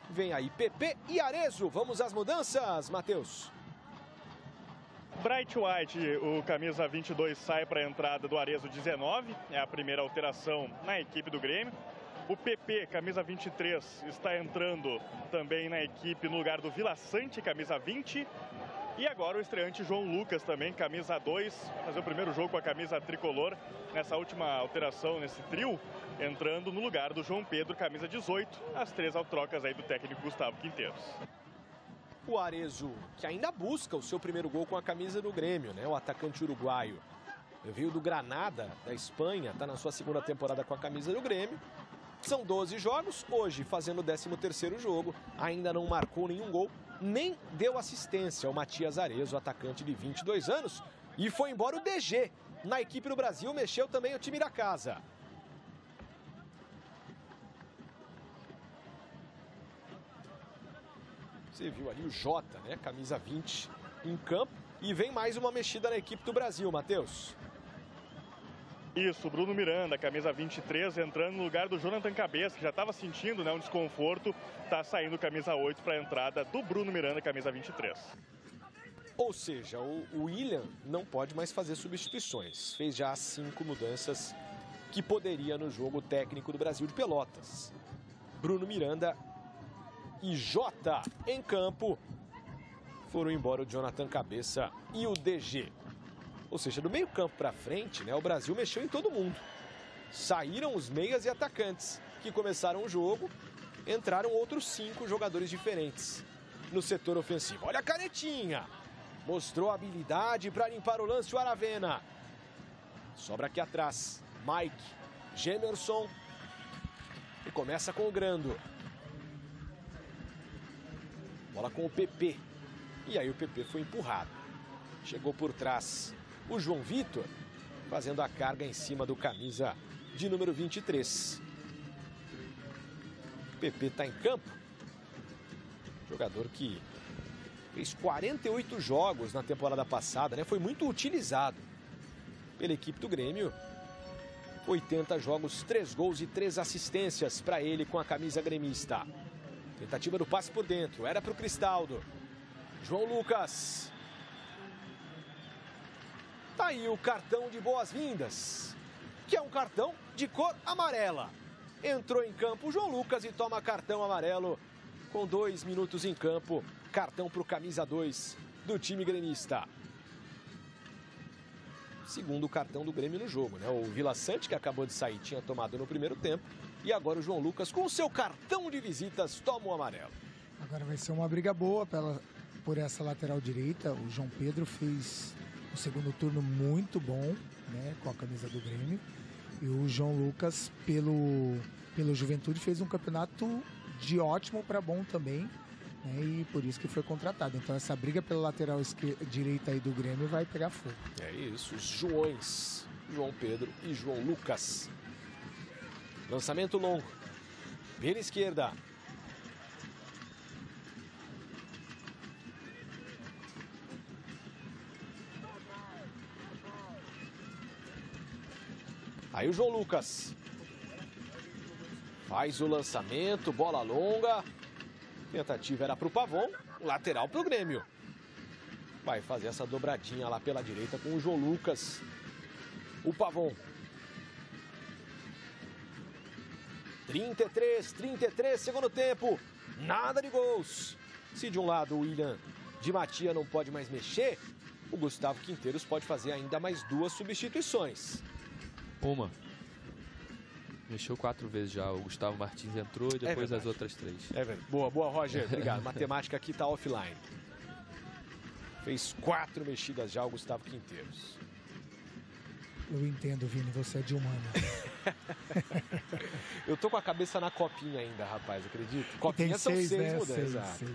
vem aí PP e Arezzo. Vamos às mudanças, Matheus. Bright White, o camisa 22, sai para a entrada do Arezzo 19. É a primeira alteração na equipe do Grêmio. O PP, camisa 23, está entrando também na equipe no lugar do Vila Sante, camisa 20. E agora o estreante João Lucas também, camisa 2, vai fazer o primeiro jogo com a camisa tricolor nessa última alteração, nesse trio, entrando no lugar do João Pedro, camisa 18, as 3 trocas aí do técnico Gustavo Quinteiros. O Arezzo, que ainda busca o seu primeiro gol com a camisa do Grêmio, né? O atacante uruguaio veio do Granada, da Espanha, está na sua segunda temporada com a camisa do Grêmio. São 12 jogos, hoje fazendo o 13º jogo, ainda não marcou nenhum gol, nem deu assistência ao Matias Arezzo, atacante de 22 anos. E foi embora o DG. Na equipe do Brasil, mexeu também o time da casa. Você viu ali o Jota, né? Camisa 20 em campo. E vem mais uma mexida na equipe do Brasil, Matheus. Isso, Bruno Miranda, camisa 23, entrando no lugar do Jonathan Cabeça, que já estava sentindo, né, um desconforto. Está saindo camisa 8 para a entrada do Bruno Miranda, camisa 23. Ou seja, o William não pode mais fazer substituições. Fez já 5 mudanças que poderia no jogo técnico do Brasil de Pelotas. Bruno Miranda e Jota em campo. Foram embora o Jonathan Cabeça e o DG. Ou seja, do meio campo para frente, né, o Brasil mexeu em todo mundo. Saíram os meias e atacantes que começaram o jogo. Entraram outros 5 jogadores diferentes no setor ofensivo. Olha a canetinha. Mostrou habilidade para limpar o lance o Aravena. Sobra aqui atrás. Mike, Gemerson. E começa com o Grando. Bola com o PP. E aí o PP foi empurrado. Chegou por trás o João Vitor, fazendo a carga em cima do camisa de número 23. O PP está em campo. Jogador que fez 48 jogos na temporada passada, né? Foi muito utilizado pela equipe do Grêmio. 80 jogos, 3 gols e 3 assistências para ele com a camisa gremista. Tentativa do passe por dentro, era para o Cristaldo. João Lucas. Tá aí o cartão de boas-vindas, que é um cartão de cor amarela. Entrou em campo o João Lucas e toma cartão amarelo com 2 minutos em campo. Cartão para o camisa 2 do time gremista. Segundo cartão do Grêmio no jogo, né? O Vila Sante, que acabou de sair, tinha tomado no primeiro tempo. E agora o João Lucas, com o seu cartão de visitas, toma o amarelo. Agora vai ser uma briga boa por essa lateral direita. O João Pedro fez um segundo turno muito bom, né? Com a camisa do Grêmio. E o João Lucas, pelo Juventude, fez um campeonato de ótimo para bom também. E por isso que foi contratado. Então essa briga pela lateral direita aí do Grêmio vai pegar fogo. É isso, os Joões, João Pedro e João Lucas. Lançamento longo, pela esquerda. Aí o João Lucas faz o lançamento, bola longa. Tentativa era para o Pavon, lateral para o Grêmio. Vai fazer essa dobradinha lá pela direita com o João Lucas. O Pavon. 33, segundo tempo. Nada de gols. Se de um lado o William de Matia não pode mais mexer, o Gustavo Quinteiros pode fazer ainda mais 2 substituições. Uma. Mexeu 4 vezes já. O Gustavo Martins entrou e depois as outras 3. É verdade. Boa, Roger. Obrigado. Matemática aqui tá offline. Fez 4 mexidas já o Gustavo Quinteiros. Eu entendo, Vini. Você é de humano. Eu tô com a cabeça na copinha ainda, rapaz. Acredito. Copinha são 6 né? mudanças. 6.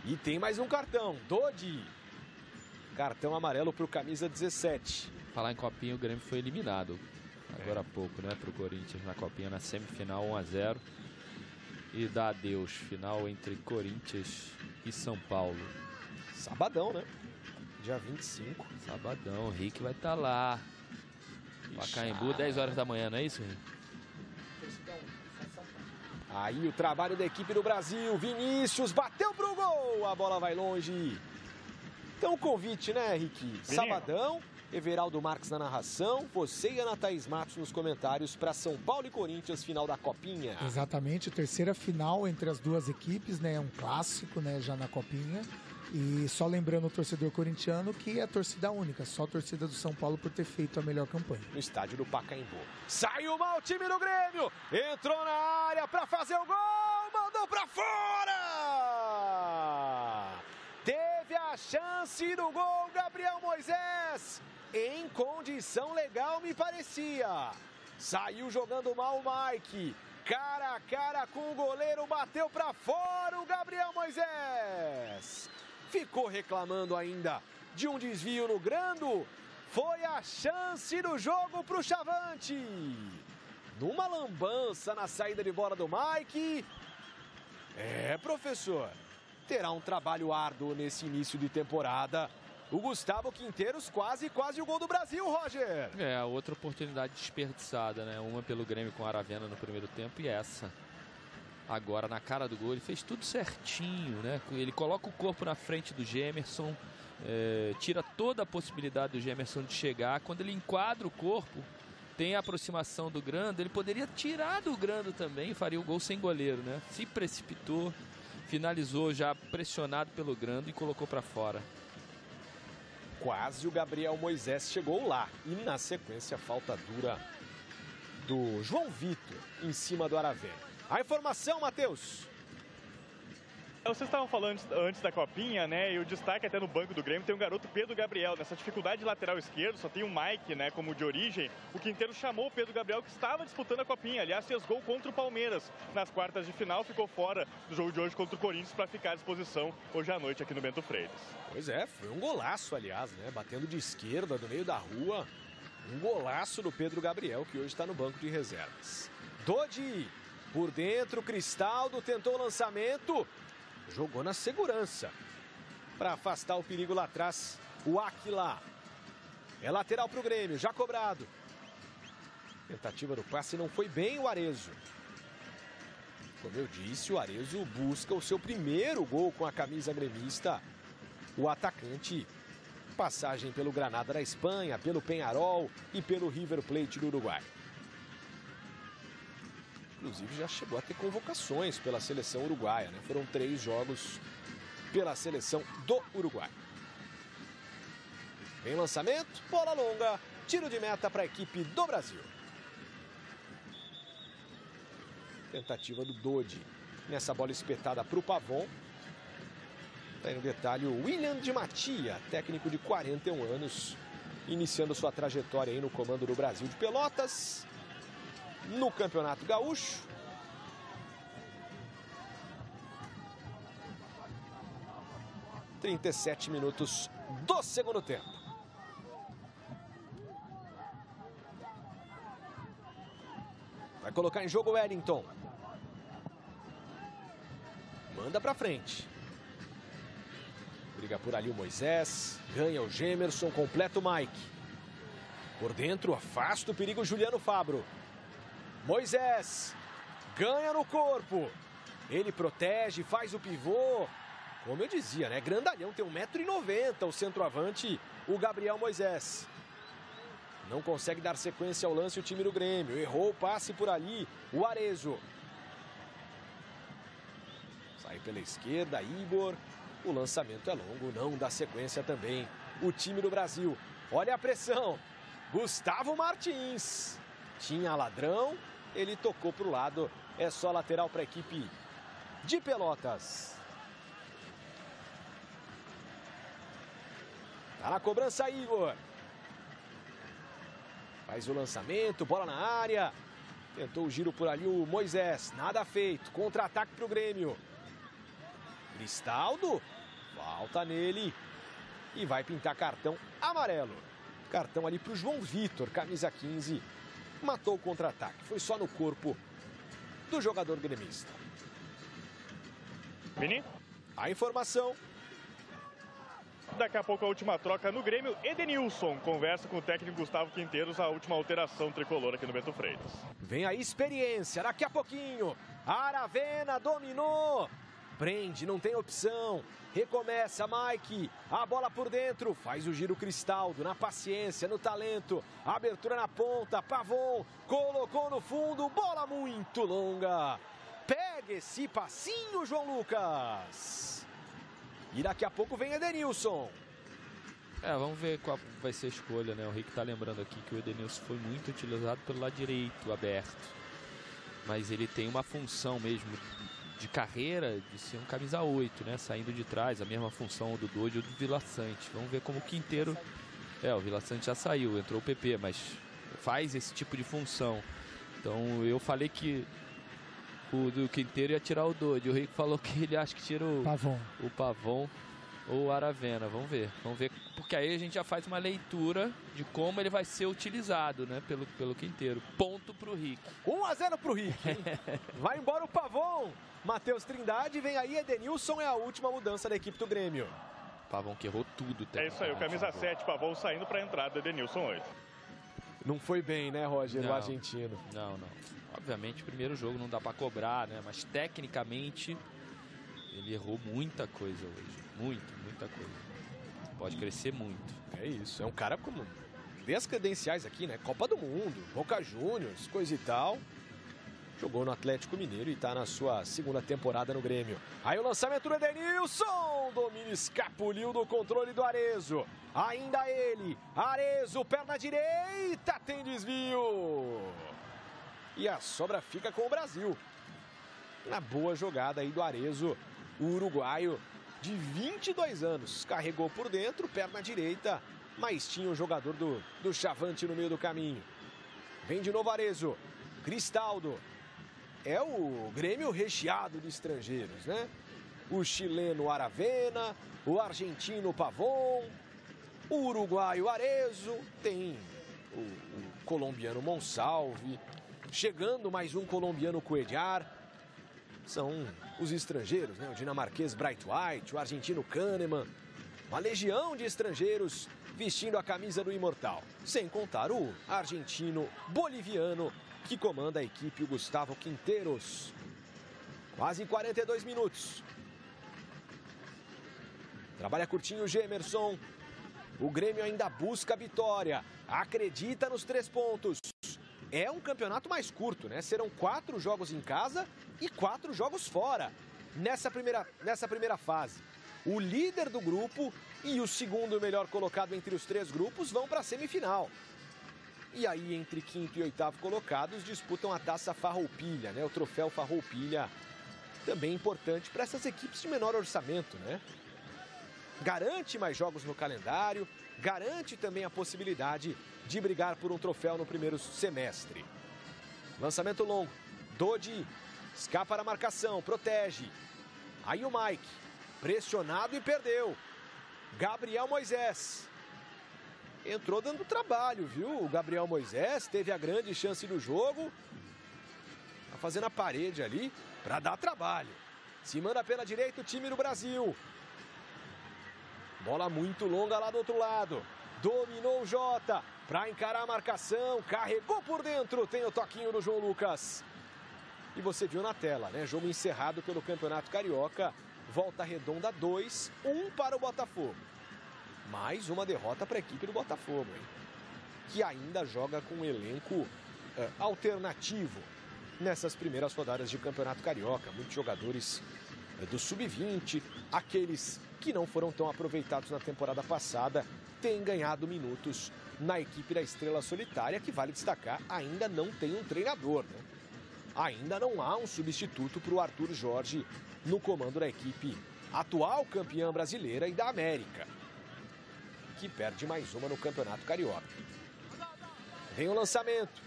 E tem mais um cartão. Dodi. Cartão amarelo pro camisa 17. Falar em copinha, o Grêmio foi eliminado. Agora há pouco, né, para o Corinthians na Copinha, na semifinal 1-0. E dá adeus, final entre Corinthians e São Paulo. Sabadão, né? Dia 25. Sabadão, o Rick vai estar lá. Pacaembu, 10 horas da manhã, não é isso, Rick? Aí o trabalho da equipe do Brasil. Vinícius bateu pro gol. A bola vai longe. Então o convite, né, Rick? Sabadão. Everaldo Marques na narração, você e Ana Thaís Matos nos comentários para São Paulo e Corinthians, final da Copinha. Exatamente, terceira final entre as duas equipes, né? Um clássico, né? Já na Copinha. E só lembrando o torcedor corintiano que é a torcida única, só a torcida do São Paulo por ter feito a melhor campanha. No estádio do Pacaembu. Saiu mal o time do Grêmio, entrou na área para fazer o gol, mandou para fora! Teve a chance do gol, Gabriel Moisés. Em condição legal, me parecia. Saiu jogando mal o Mike. Cara a cara com o goleiro, bateu para fora o Gabriel Moisés. Ficou reclamando ainda de um desvio no Grando. Foi a chance do jogo para o Chavante. Numa lambança na saída de bola do Mike. Professor, terá um trabalho árduo nesse início de temporada. O Gustavo Quinteiros quase o gol do Brasil, Roger. Outra oportunidade desperdiçada, né? Uma pelo Grêmio com a Aravena no primeiro tempo e essa. Agora na cara do gol, ele fez tudo certinho, né? Ele coloca o corpo na frente do Gemerson, tira toda a possibilidade do Gemerson de chegar. Quando ele enquadra o corpo, tem a aproximação do Grando, ele poderia tirar do Grando também e faria o gol sem goleiro, né? Se precipitou, finalizou já pressionado pelo Grando e colocou para fora. Quase o Gabriel Moisés chegou lá. E na sequência, falta dura do João Vitor em cima do Aravena. A informação, Matheus. Vocês estavam falando antes da Copinha, né? E o destaque até no banco do Grêmio tem o garoto Pedro Gabriel. Nessa dificuldade de lateral esquerdo, só tem o Mike, né? Como de origem. O Quinteiro chamou o Pedro Gabriel, que estava disputando a Copinha. Aliás, fez gol contra o Palmeiras. Nas quartas de final, ficou fora do jogo de hoje contra o Corinthians para ficar à disposição hoje à noite aqui no Bento Freires. Pois foi um golaço, aliás, né? Batendo de esquerda, do meio da rua. Um golaço do Pedro Gabriel, que hoje está no banco de reservas. Dodi, por dentro, Cristaldo tentou o lançamento. Jogou na segurança para afastar o perigo lá atrás. O Áquila. É lateral para o Grêmio, já cobrado. Tentativa do passe não foi bem o Arezzo. Como eu disse, o Arezzo busca o seu primeiro gol com a camisa gremista. O atacante, passagem pelo Granada da Espanha, pelo Peñarol e pelo River Plate do Uruguai. Inclusive já chegou a ter convocações pela seleção uruguaia, né? Foram 3 jogos pela seleção do Uruguai. Vem lançamento, bola longa, tiro de meta para a equipe do Brasil. Tentativa do Dodi. Nessa bola espetada para o Pavon. Está aí no detalhe o William Di Mattia, técnico de 41 anos, iniciando sua trajetória aí no comando do Brasil de Pelotas, no Campeonato Gaúcho. – 37 minutos do segundo tempo. Vai colocar em jogo o Wellington. Manda pra frente. Briga por ali o Moisés. Ganha o Gemerson. Completa o Mike. Por dentro, afasta o perigo Juliano Fabro. Moisés. Ganha no corpo. Ele protege, faz o pivô. Como eu dizia, né? Grandalhão, tem 1,90 m o centroavante, o Gabriel Moisés. Não consegue dar sequência ao lance o time do Grêmio. Errou o passe por ali, o Arezzo. Sai pela esquerda, Igor. O lançamento é longo, não dá sequência também o time do Brasil. Olha a pressão. Gustavo Martins. Tinha ladrão, ele tocou para o lado. É só lateral para a equipe de Pelotas. Tá na cobrança, Igor. Faz o lançamento, bola na área. Tentou o giro por ali o Moisés. Nada feito. Contra-ataque para o Grêmio. Cristaldo. Falta nele. E vai pintar cartão amarelo. Cartão ali para o João Vitor, camisa 15. Matou o contra-ataque. Foi só no corpo do jogador gremista. Vini? A informação. Daqui a pouco a última troca no Grêmio. Edenilson conversa com o técnico Gustavo Quinteiros, a última alteração tricolor aqui no Bento Freitas. Vem a experiência, daqui a pouquinho. Aravena dominou. Prende, não tem opção. Recomeça, Mike. A bola por dentro. Faz o giro Cristaldo, na paciência, no talento. Abertura na ponta, Pavon. Colocou no fundo, bola muito longa. Pega esse passinho, João Lucas. E daqui a pouco vem Edenilson. Vamos ver qual vai ser a escolha, né? O Rick tá lembrando aqui que o Edenilson foi muito utilizado pelo lado direito, aberto. Mas ele tem uma função mesmo de carreira de ser um camisa 8, né? Saindo de trás, a mesma função do Dodi ou do Vila Sante. Vamos ver como o Quinteiro... o Vila Sante já saiu, entrou o PP, mas faz esse tipo de função. Então eu falei que o do Quinteiro ia tirar o Dodi. O Rick falou que ele acha que tira o Pavon ou o Aravena. Vamos ver, porque aí a gente já faz uma leitura de como ele vai ser utilizado, né, pelo Quinteiro. Ponto pro Rick. 1-0 pro Rick, hein? Vai embora o Pavon. Matheus Trindade, vem aí Edenilson, é a última mudança da equipe do Grêmio. Pavon que errou tudo. É isso aí, o camisa 7, Pavon saindo para a entrada do Edenilson hoje. Não foi bem, né, Roger, o argentino? Não. Obviamente, primeiro jogo não dá para cobrar, né? Mas tecnicamente ele errou muita coisa hoje. Muita coisa. Pode crescer muito. É isso. É um cara com 10 credenciais aqui, né? Copa do Mundo, Boca Juniors, coisa e tal. Jogou no Atlético Mineiro e está na sua segunda temporada no Grêmio. Aí o lançamento do Edenilson. Domínio escapuliu do controle do Arezzo. Ainda ele. Arezzo, perna direita, tem desvio. E a sobra fica com o Brasil. Na boa jogada aí do Arezzo, o uruguaio de 22 anos. Carregou por dentro, perna direita, mas tinha o jogador do Chavante no meio do caminho. Vem de novo Arezzo. Cristaldo. É o Grêmio recheado de estrangeiros, né? O chileno Aravena, o argentino Pavon, o uruguaio Arezzo, tem o colombiano Monsalve, chegando mais um colombiano Cuellar. São os estrangeiros, né? O dinamarquês Bright White, o argentino Kahneman. Uma legião de estrangeiros vestindo a camisa do Imortal. Sem contar o argentino boliviano que comanda a equipe, o Gustavo Quinteiros. Quase 42 minutos. Trabalha curtinho o Gemerson. O Grêmio ainda busca a vitória. Acredita nos 3 pontos. É um campeonato mais curto, né? Serão 4 jogos em casa e 4 jogos fora. Nessa primeira fase. O líder do grupo e o segundo melhor colocado entre os 3 grupos vão para a semifinal. E aí, entre 5º e 8º colocados, disputam a Taça Farroupilha, né? O troféu Farroupilha, também importante para essas equipes de menor orçamento, né? Garante mais jogos no calendário, garante também a possibilidade de brigar por um troféu no primeiro semestre. Lançamento longo, Dodi escapa da marcação, protege. Aí o Mike, pressionado e perdeu. Gabriel Moisés. Entrou dando trabalho, viu? O Gabriel Moisés teve a grande chance do jogo. Tá fazendo a parede ali para dar trabalho. Se manda pela direita o time do Brasil. Bola muito longa lá do outro lado. Dominou o Jota para encarar a marcação. Carregou por dentro. Tem o toquinho do João Lucas. E você viu na tela, né? Jogo encerrado pelo Campeonato Carioca. Volta Redonda 2, 1 para o Botafogo. Mais uma derrota para a equipe do Botafogo, hein? Que ainda joga com um elenco alternativo nessas primeiras rodadas de Campeonato Carioca. Muitos jogadores do Sub-20, aqueles que não foram tão aproveitados na temporada passada, têm ganhado minutos na equipe da Estrela Solitária, que vale destacar, ainda não tem um treinador, né? Ainda não há um substituto para o Arthur Jorge no comando da equipe atual campeã brasileira e da América, que perde mais uma no Campeonato Carioca. Vem o lançamento.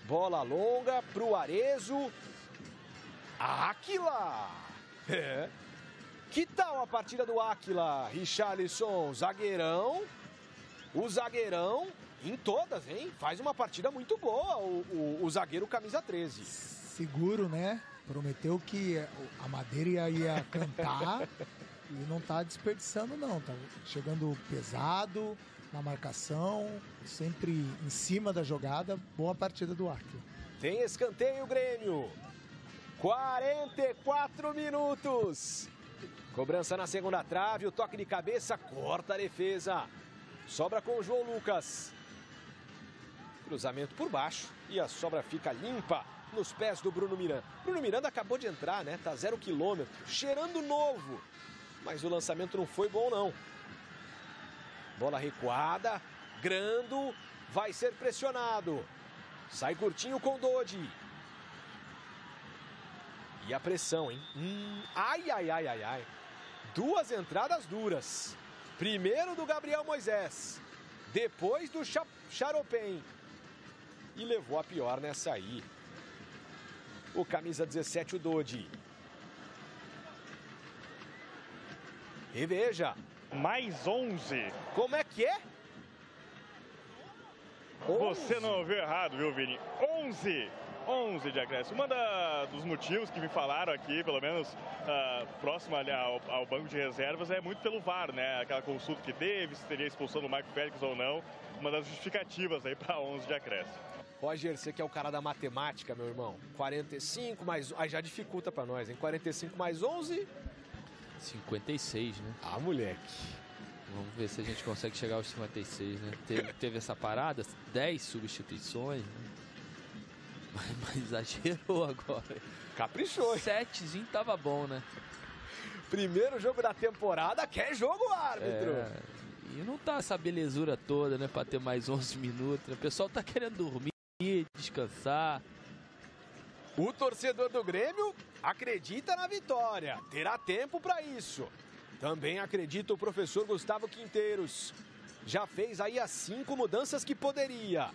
Bola longa para o Arezzo. Áquila! É. Que tal a partida do Áquila, Richarlison? Zagueirão. O zagueirão em todas, hein? Faz uma partida muito boa o zagueiro camisa 13. Seguro, né? Prometeu que a Madeira ia cantar e não tá desperdiçando, não. Tá chegando pesado na marcação, sempre em cima da jogada. Boa partida do Áquila. Tem escanteio, Grêmio. 44 minutos. Cobrança na segunda trave, o toque de cabeça, corta a defesa. Sobra com o João Lucas. Cruzamento por baixo e a sobra fica limpa nos pés do Bruno Miranda. Bruno Miranda acabou de entrar, né? Tá 0 quilômetro, cheirando novo. Mas o lançamento não foi bom, não. Bola recuada, Grando vai ser pressionado. Sai curtinho com Dodi. E a pressão, hein? Ai, ai, ai, ai, ai. 2 entradas duras. Primeiro do Gabriel Moisés. Depois do Charopem. E levou a pior nessa aí. O camisa 17, o Dodi. E veja. Mais 11. Como é que é? 11. Você não ouviu errado, viu, Vini? 11 de acréscimo. Dos motivos que me falaram aqui, pelo menos próximo ali ao banco de reservas, é muito pelo VAR, né? Aquela consulta que teve, se teria expulsão do Marco Félix ou não. Uma das justificativas aí para 11 de acréscimo. Roger, você que é o cara da matemática, meu irmão. 45 mais... Aí já dificulta para nós, hein? 45 mais 11... 56, né? Ah, moleque. Vamos ver se a gente consegue chegar aos 56, né? Teve essa parada, 10 substituições, né? Mas exagerou agora. Caprichou, hein? 7zinho tava bom, né? Primeiro jogo da temporada, quer jogo, árbitro. E não tá essa belezura toda, né? Pra ter mais 11 minutos. O pessoal tá querendo dormir, descansar. O torcedor do Grêmio acredita na vitória. Terá tempo para isso. Também acredita o professor Gustavo Quinteiros. Já fez aí as 5 mudanças que poderia.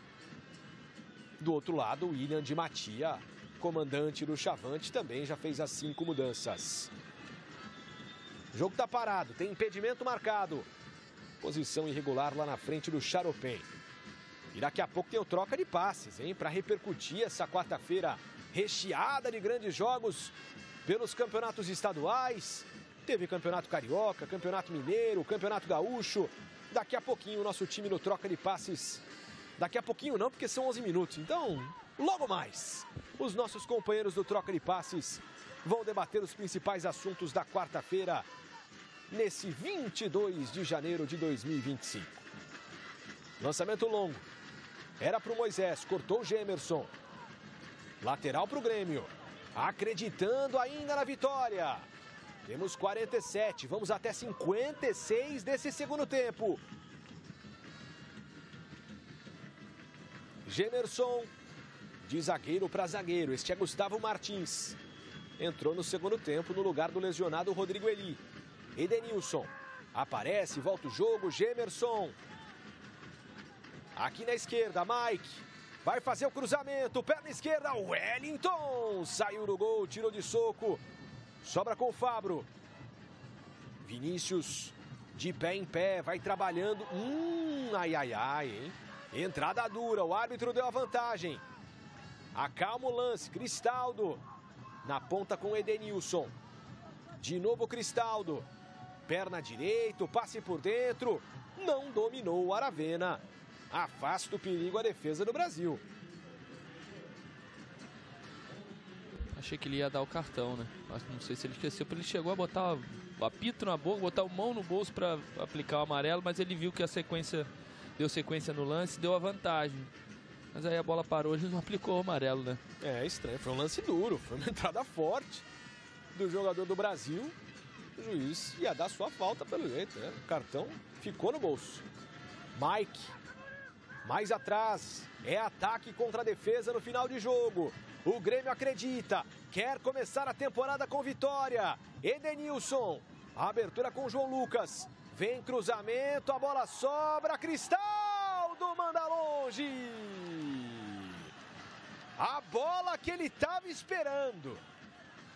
Do outro lado, o William Di Mattia, comandante do Chavante, também já fez as 5 mudanças. O jogo tá parado, tem impedimento marcado. Posição irregular lá na frente do Charopem. E daqui a pouco tem o troca de passes, hein? Para repercutir essa quarta-feira recheada de grandes jogos pelos campeonatos estaduais. Teve campeonato carioca, campeonato mineiro, campeonato gaúcho. Daqui a pouquinho o nosso time no Troca de Passes. Daqui a pouquinho não, porque são 11 minutos. Então, logo mais, os nossos companheiros do Troca de Passes vão debater os principais assuntos da quarta-feira, nesse 22 de janeiro de 2025. Lançamento longo. Era para o Moisés, cortou o Gemerson. Lateral para o Grêmio. Acreditando ainda na vitória. Temos 47, vamos até 56 desse segundo tempo. Gemerson, de zagueiro para zagueiro. Este é Gustavo Martins. Entrou no segundo tempo no lugar do lesionado Rodrigo Eli. Edenilson. Aparece, volta o jogo, Gemerson. Aqui na esquerda, Mike. Vai fazer o cruzamento, perna esquerda, Wellington. Saiu do gol, tirou de soco. Sobra com o Fabro. Vinícius, de pé em pé, vai trabalhando. Ai, ai, ai, hein? Entrada dura, o árbitro deu a vantagem. Acalma o lance, Cristaldo. Na ponta com Edenilson. De novo Cristaldo. Perna direita, passe por dentro. Não dominou o Aravena. Afasta o perigo à defesa do Brasil. Achei que ele ia dar o cartão, né? Mas não sei se ele esqueceu, porque ele chegou a botar o apito na boca, botar a mão no bolso para aplicar o amarelo, mas ele viu que a sequência deu sequência no lance, deu a vantagem. Mas aí a bola parou, ele não aplicou o amarelo, né? É estranho, foi um lance duro, foi uma entrada forte do jogador do Brasil. O juiz ia dar sua falta pelo jeito, né? O cartão ficou no bolso. Mike, mais atrás, é ataque contra a defesa no final de jogo. O Grêmio acredita, quer começar a temporada com vitória. Edenilson, abertura com João Lucas. Vem cruzamento, a bola sobra, Cristaldo manda longe. A bola que ele estava esperando.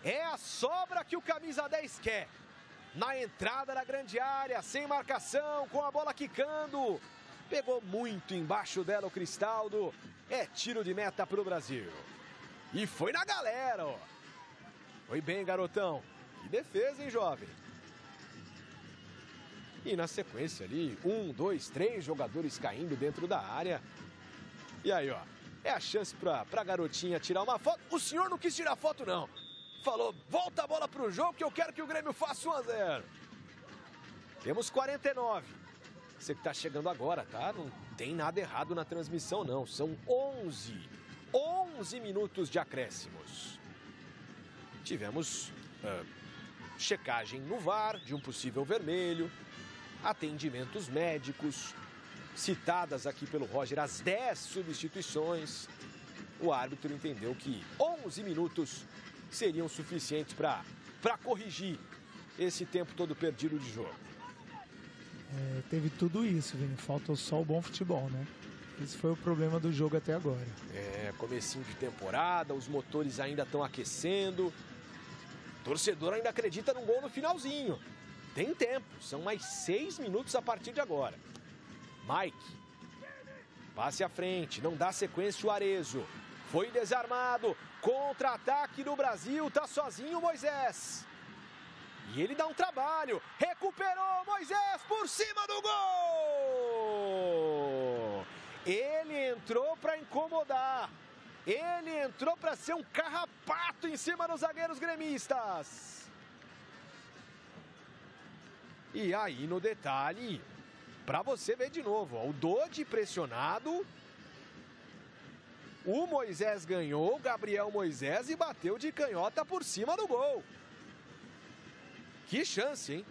É a sobra que o camisa 10 quer. Na entrada da grande área, sem marcação, com a bola quicando. Pegou muito embaixo dela o Cristaldo. É tiro de meta para o Brasil. E foi na galera, ó. Foi bem, garotão. Que defesa, hein, jovem? E na sequência ali, 1, 2, 3 jogadores caindo dentro da área. E aí, ó, é a chance pra garotinha tirar uma foto. O senhor não quis tirar foto, não. Falou, volta a bola pro jogo que eu quero que o Grêmio faça 1-0. Temos 49. Você que tá chegando agora, tá? Não tem nada errado na transmissão, não. São 11 minutos de acréscimos. Tivemos checagem no VAR de um possível vermelho, atendimentos médicos, citadas aqui pelo Roger as 10 substituições. O árbitro entendeu que 11 minutos seriam suficientes para corrigir esse tempo todo perdido de jogo. Teve tudo isso, Vini. Faltou só o bom futebol, né? Esse foi o problema do jogo até agora. Comecinho de temporada, os motores ainda estão aquecendo. O torcedor ainda acredita num gol no finalzinho. Tem tempo, são mais 6 minutos a partir de agora. Mike, passe à frente, não dá sequência o Arezo. Foi desarmado, contra-ataque do Brasil, tá sozinho o Moisés. E ele dá um trabalho, recuperou Moisés por cima do gol! Ele entrou para incomodar, ele entrou para ser um carrapato em cima dos zagueiros gremistas. E aí no detalhe, para você ver de novo, ó, o Dodi pressionado, o Moisés ganhou, o Gabriel Moisés, e bateu de canhota por cima do gol. Que chance, hein?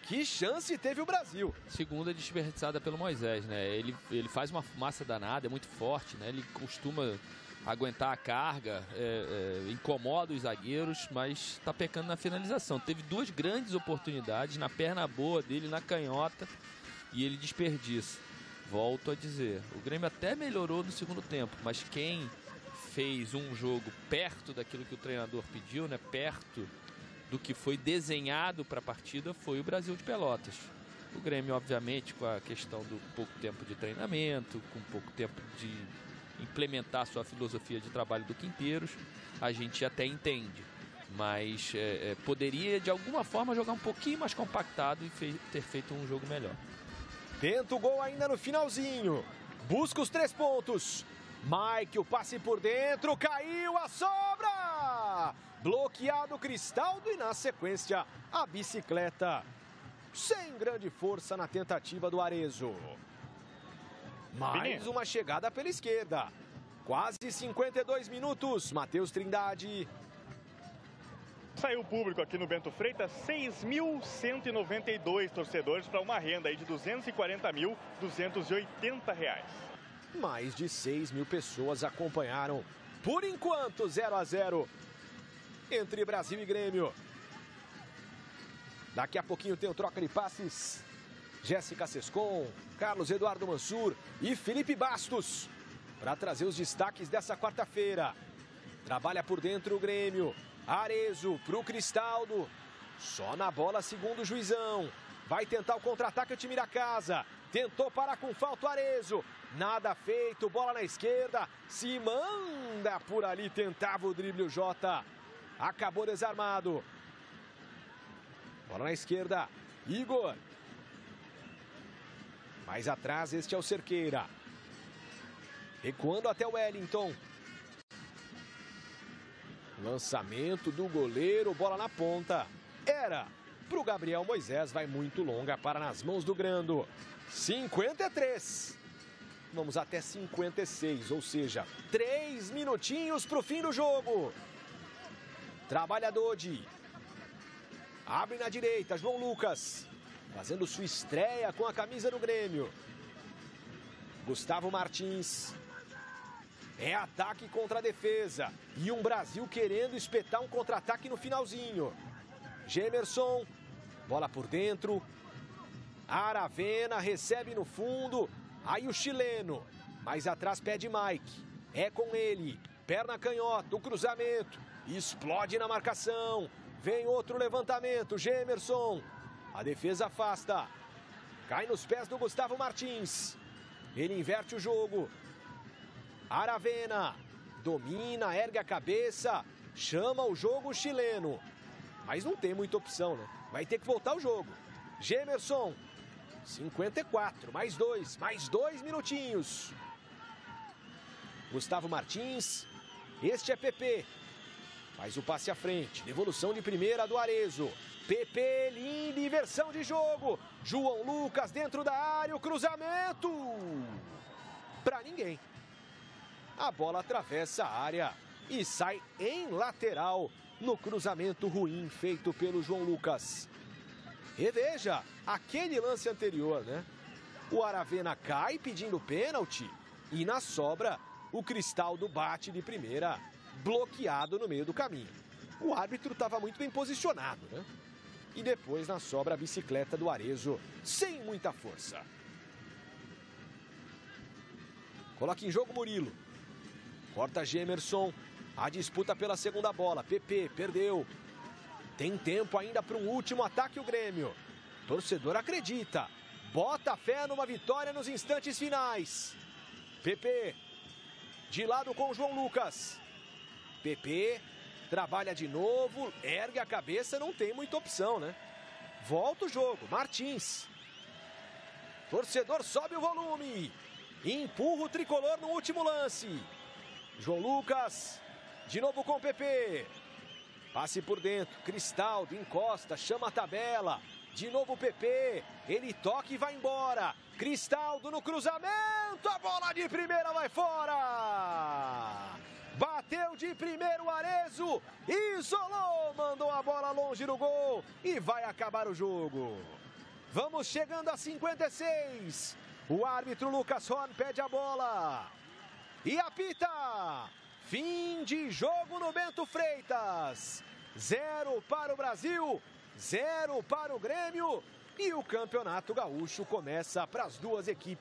Que chance teve o Brasil. Segunda desperdiçada pelo Moisés, né? Ele faz uma fumaça danada, é muito forte, né? Ele costuma aguentar a carga, incomoda os zagueiros, mas está pecando na finalização. Teve 2 grandes oportunidades na perna boa dele, na canhota, e ele desperdiça. Volto a dizer, o Grêmio até melhorou no segundo tempo, mas quem fez um jogo perto daquilo que o treinador pediu, né? Perto do que foi desenhado para a partida, foi o Brasil de Pelotas. O Grêmio, obviamente, com a questão do pouco tempo de treinamento, com pouco tempo de implementar sua filosofia de trabalho do Quinteiros, a gente até entende. Mas poderia, de alguma forma, jogar um pouquinho mais compactado e ter feito um jogo melhor. Tenta o gol ainda no finalzinho. Busca os 3 pontos. Mike, o passe por dentro, caiu a sobra! Bloqueado o Cristaldo e na sequência a bicicleta. Sem grande força na tentativa do Arezzo. Mais uma chegada pela esquerda. Quase 52 minutos. Matheus Trindade. Saiu o público aqui no Bento Freitas, 6.192 torcedores para uma renda aí de R$ 240.280. Mais de 6 mil pessoas acompanharam. Por enquanto, 0-0 entre Brasil e Grêmio. Daqui a pouquinho tem o troca de passes. Jéssica Sescon, Carlos Eduardo Mansur e Felipe Bastos para trazer os destaques dessa quarta-feira. Trabalha por dentro o Grêmio. Arezzo para o Cristaldo. Só na bola, segundo o juizão. Vai tentar o contra-ataque o time da casa. Tentou parar com falta o Arezzo. Nada feito, bola na esquerda. Se manda por ali, tentava o drible o Jota. Acabou desarmado. Bola na esquerda, Igor. Mais atrás, este é o Cerqueira. Recuando até o Wellington. Lançamento do goleiro, bola na ponta. Era para o Gabriel Moisés, vai muito longa, para nas mãos do Grando. 53. Vamos até 56, ou seja, 3 minutinhos para o fim do jogo. Trabalha Dodi. Abre na direita, João Lucas. Fazendo sua estreia com a camisa do Grêmio. Gustavo Martins. É ataque contra a defesa. E um Brasil querendo espetar um contra-ataque no finalzinho. Gemerson. Bola por dentro. Aravena recebe no fundo. Aí o chileno. Mais atrás pede Mike. É com ele. Perna canhota. O cruzamento. Explode na marcação. Vem outro levantamento. Gemerson. A defesa afasta. Cai nos pés do Gustavo Martins. Ele inverte o jogo. Aravena. Domina, ergue a cabeça. Chama o jogo chileno. Mas não tem muita opção, né? Vai ter que voltar o jogo. Gemerson. 54, mais 2 minutinhos. Gustavo Martins. Este é PP. Faz o passe à frente. Devolução de primeira do Arezzo. PP, linda inversão de jogo. João Lucas dentro da área. O cruzamento. Pra ninguém. A bola atravessa a área e sai em lateral no cruzamento ruim feito pelo João Lucas. Reveja aquele lance anterior, né? O Aravena cai pedindo pênalti e na sobra o Cristaldo bate de primeira, bloqueado no meio do caminho. O árbitro estava muito bem posicionado, né? E depois na sobra a bicicleta do Arezzo sem muita força. Coloca em jogo Murilo. Corta Gemerson. A disputa pela segunda bola. PP perdeu. Tem tempo ainda para um último ataque o Grêmio. Torcedor acredita. Bota fé numa vitória nos instantes finais. PP. De lado com o João Lucas. PP. Trabalha de novo. Ergue a cabeça. Não tem muita opção, né? Volta o jogo. Martins. Torcedor sobe o volume. Empurra o tricolor no último lance. João Lucas, de novo com o PP. Passe por dentro, Cristaldo encosta, chama a tabela. De novo o PP, ele toca e vai embora. Cristaldo no cruzamento, a bola de primeira vai fora. Bateu de primeiro o Arezzo, isolou, mandou a bola longe do gol e vai acabar o jogo. Vamos chegando a 56. O árbitro Lucas Horn pede a bola. E apita! Fim de jogo no Bento Freitas. 0 para o Brasil, 0 para o Grêmio. E o Campeonato Gaúcho começa para as duas equipes.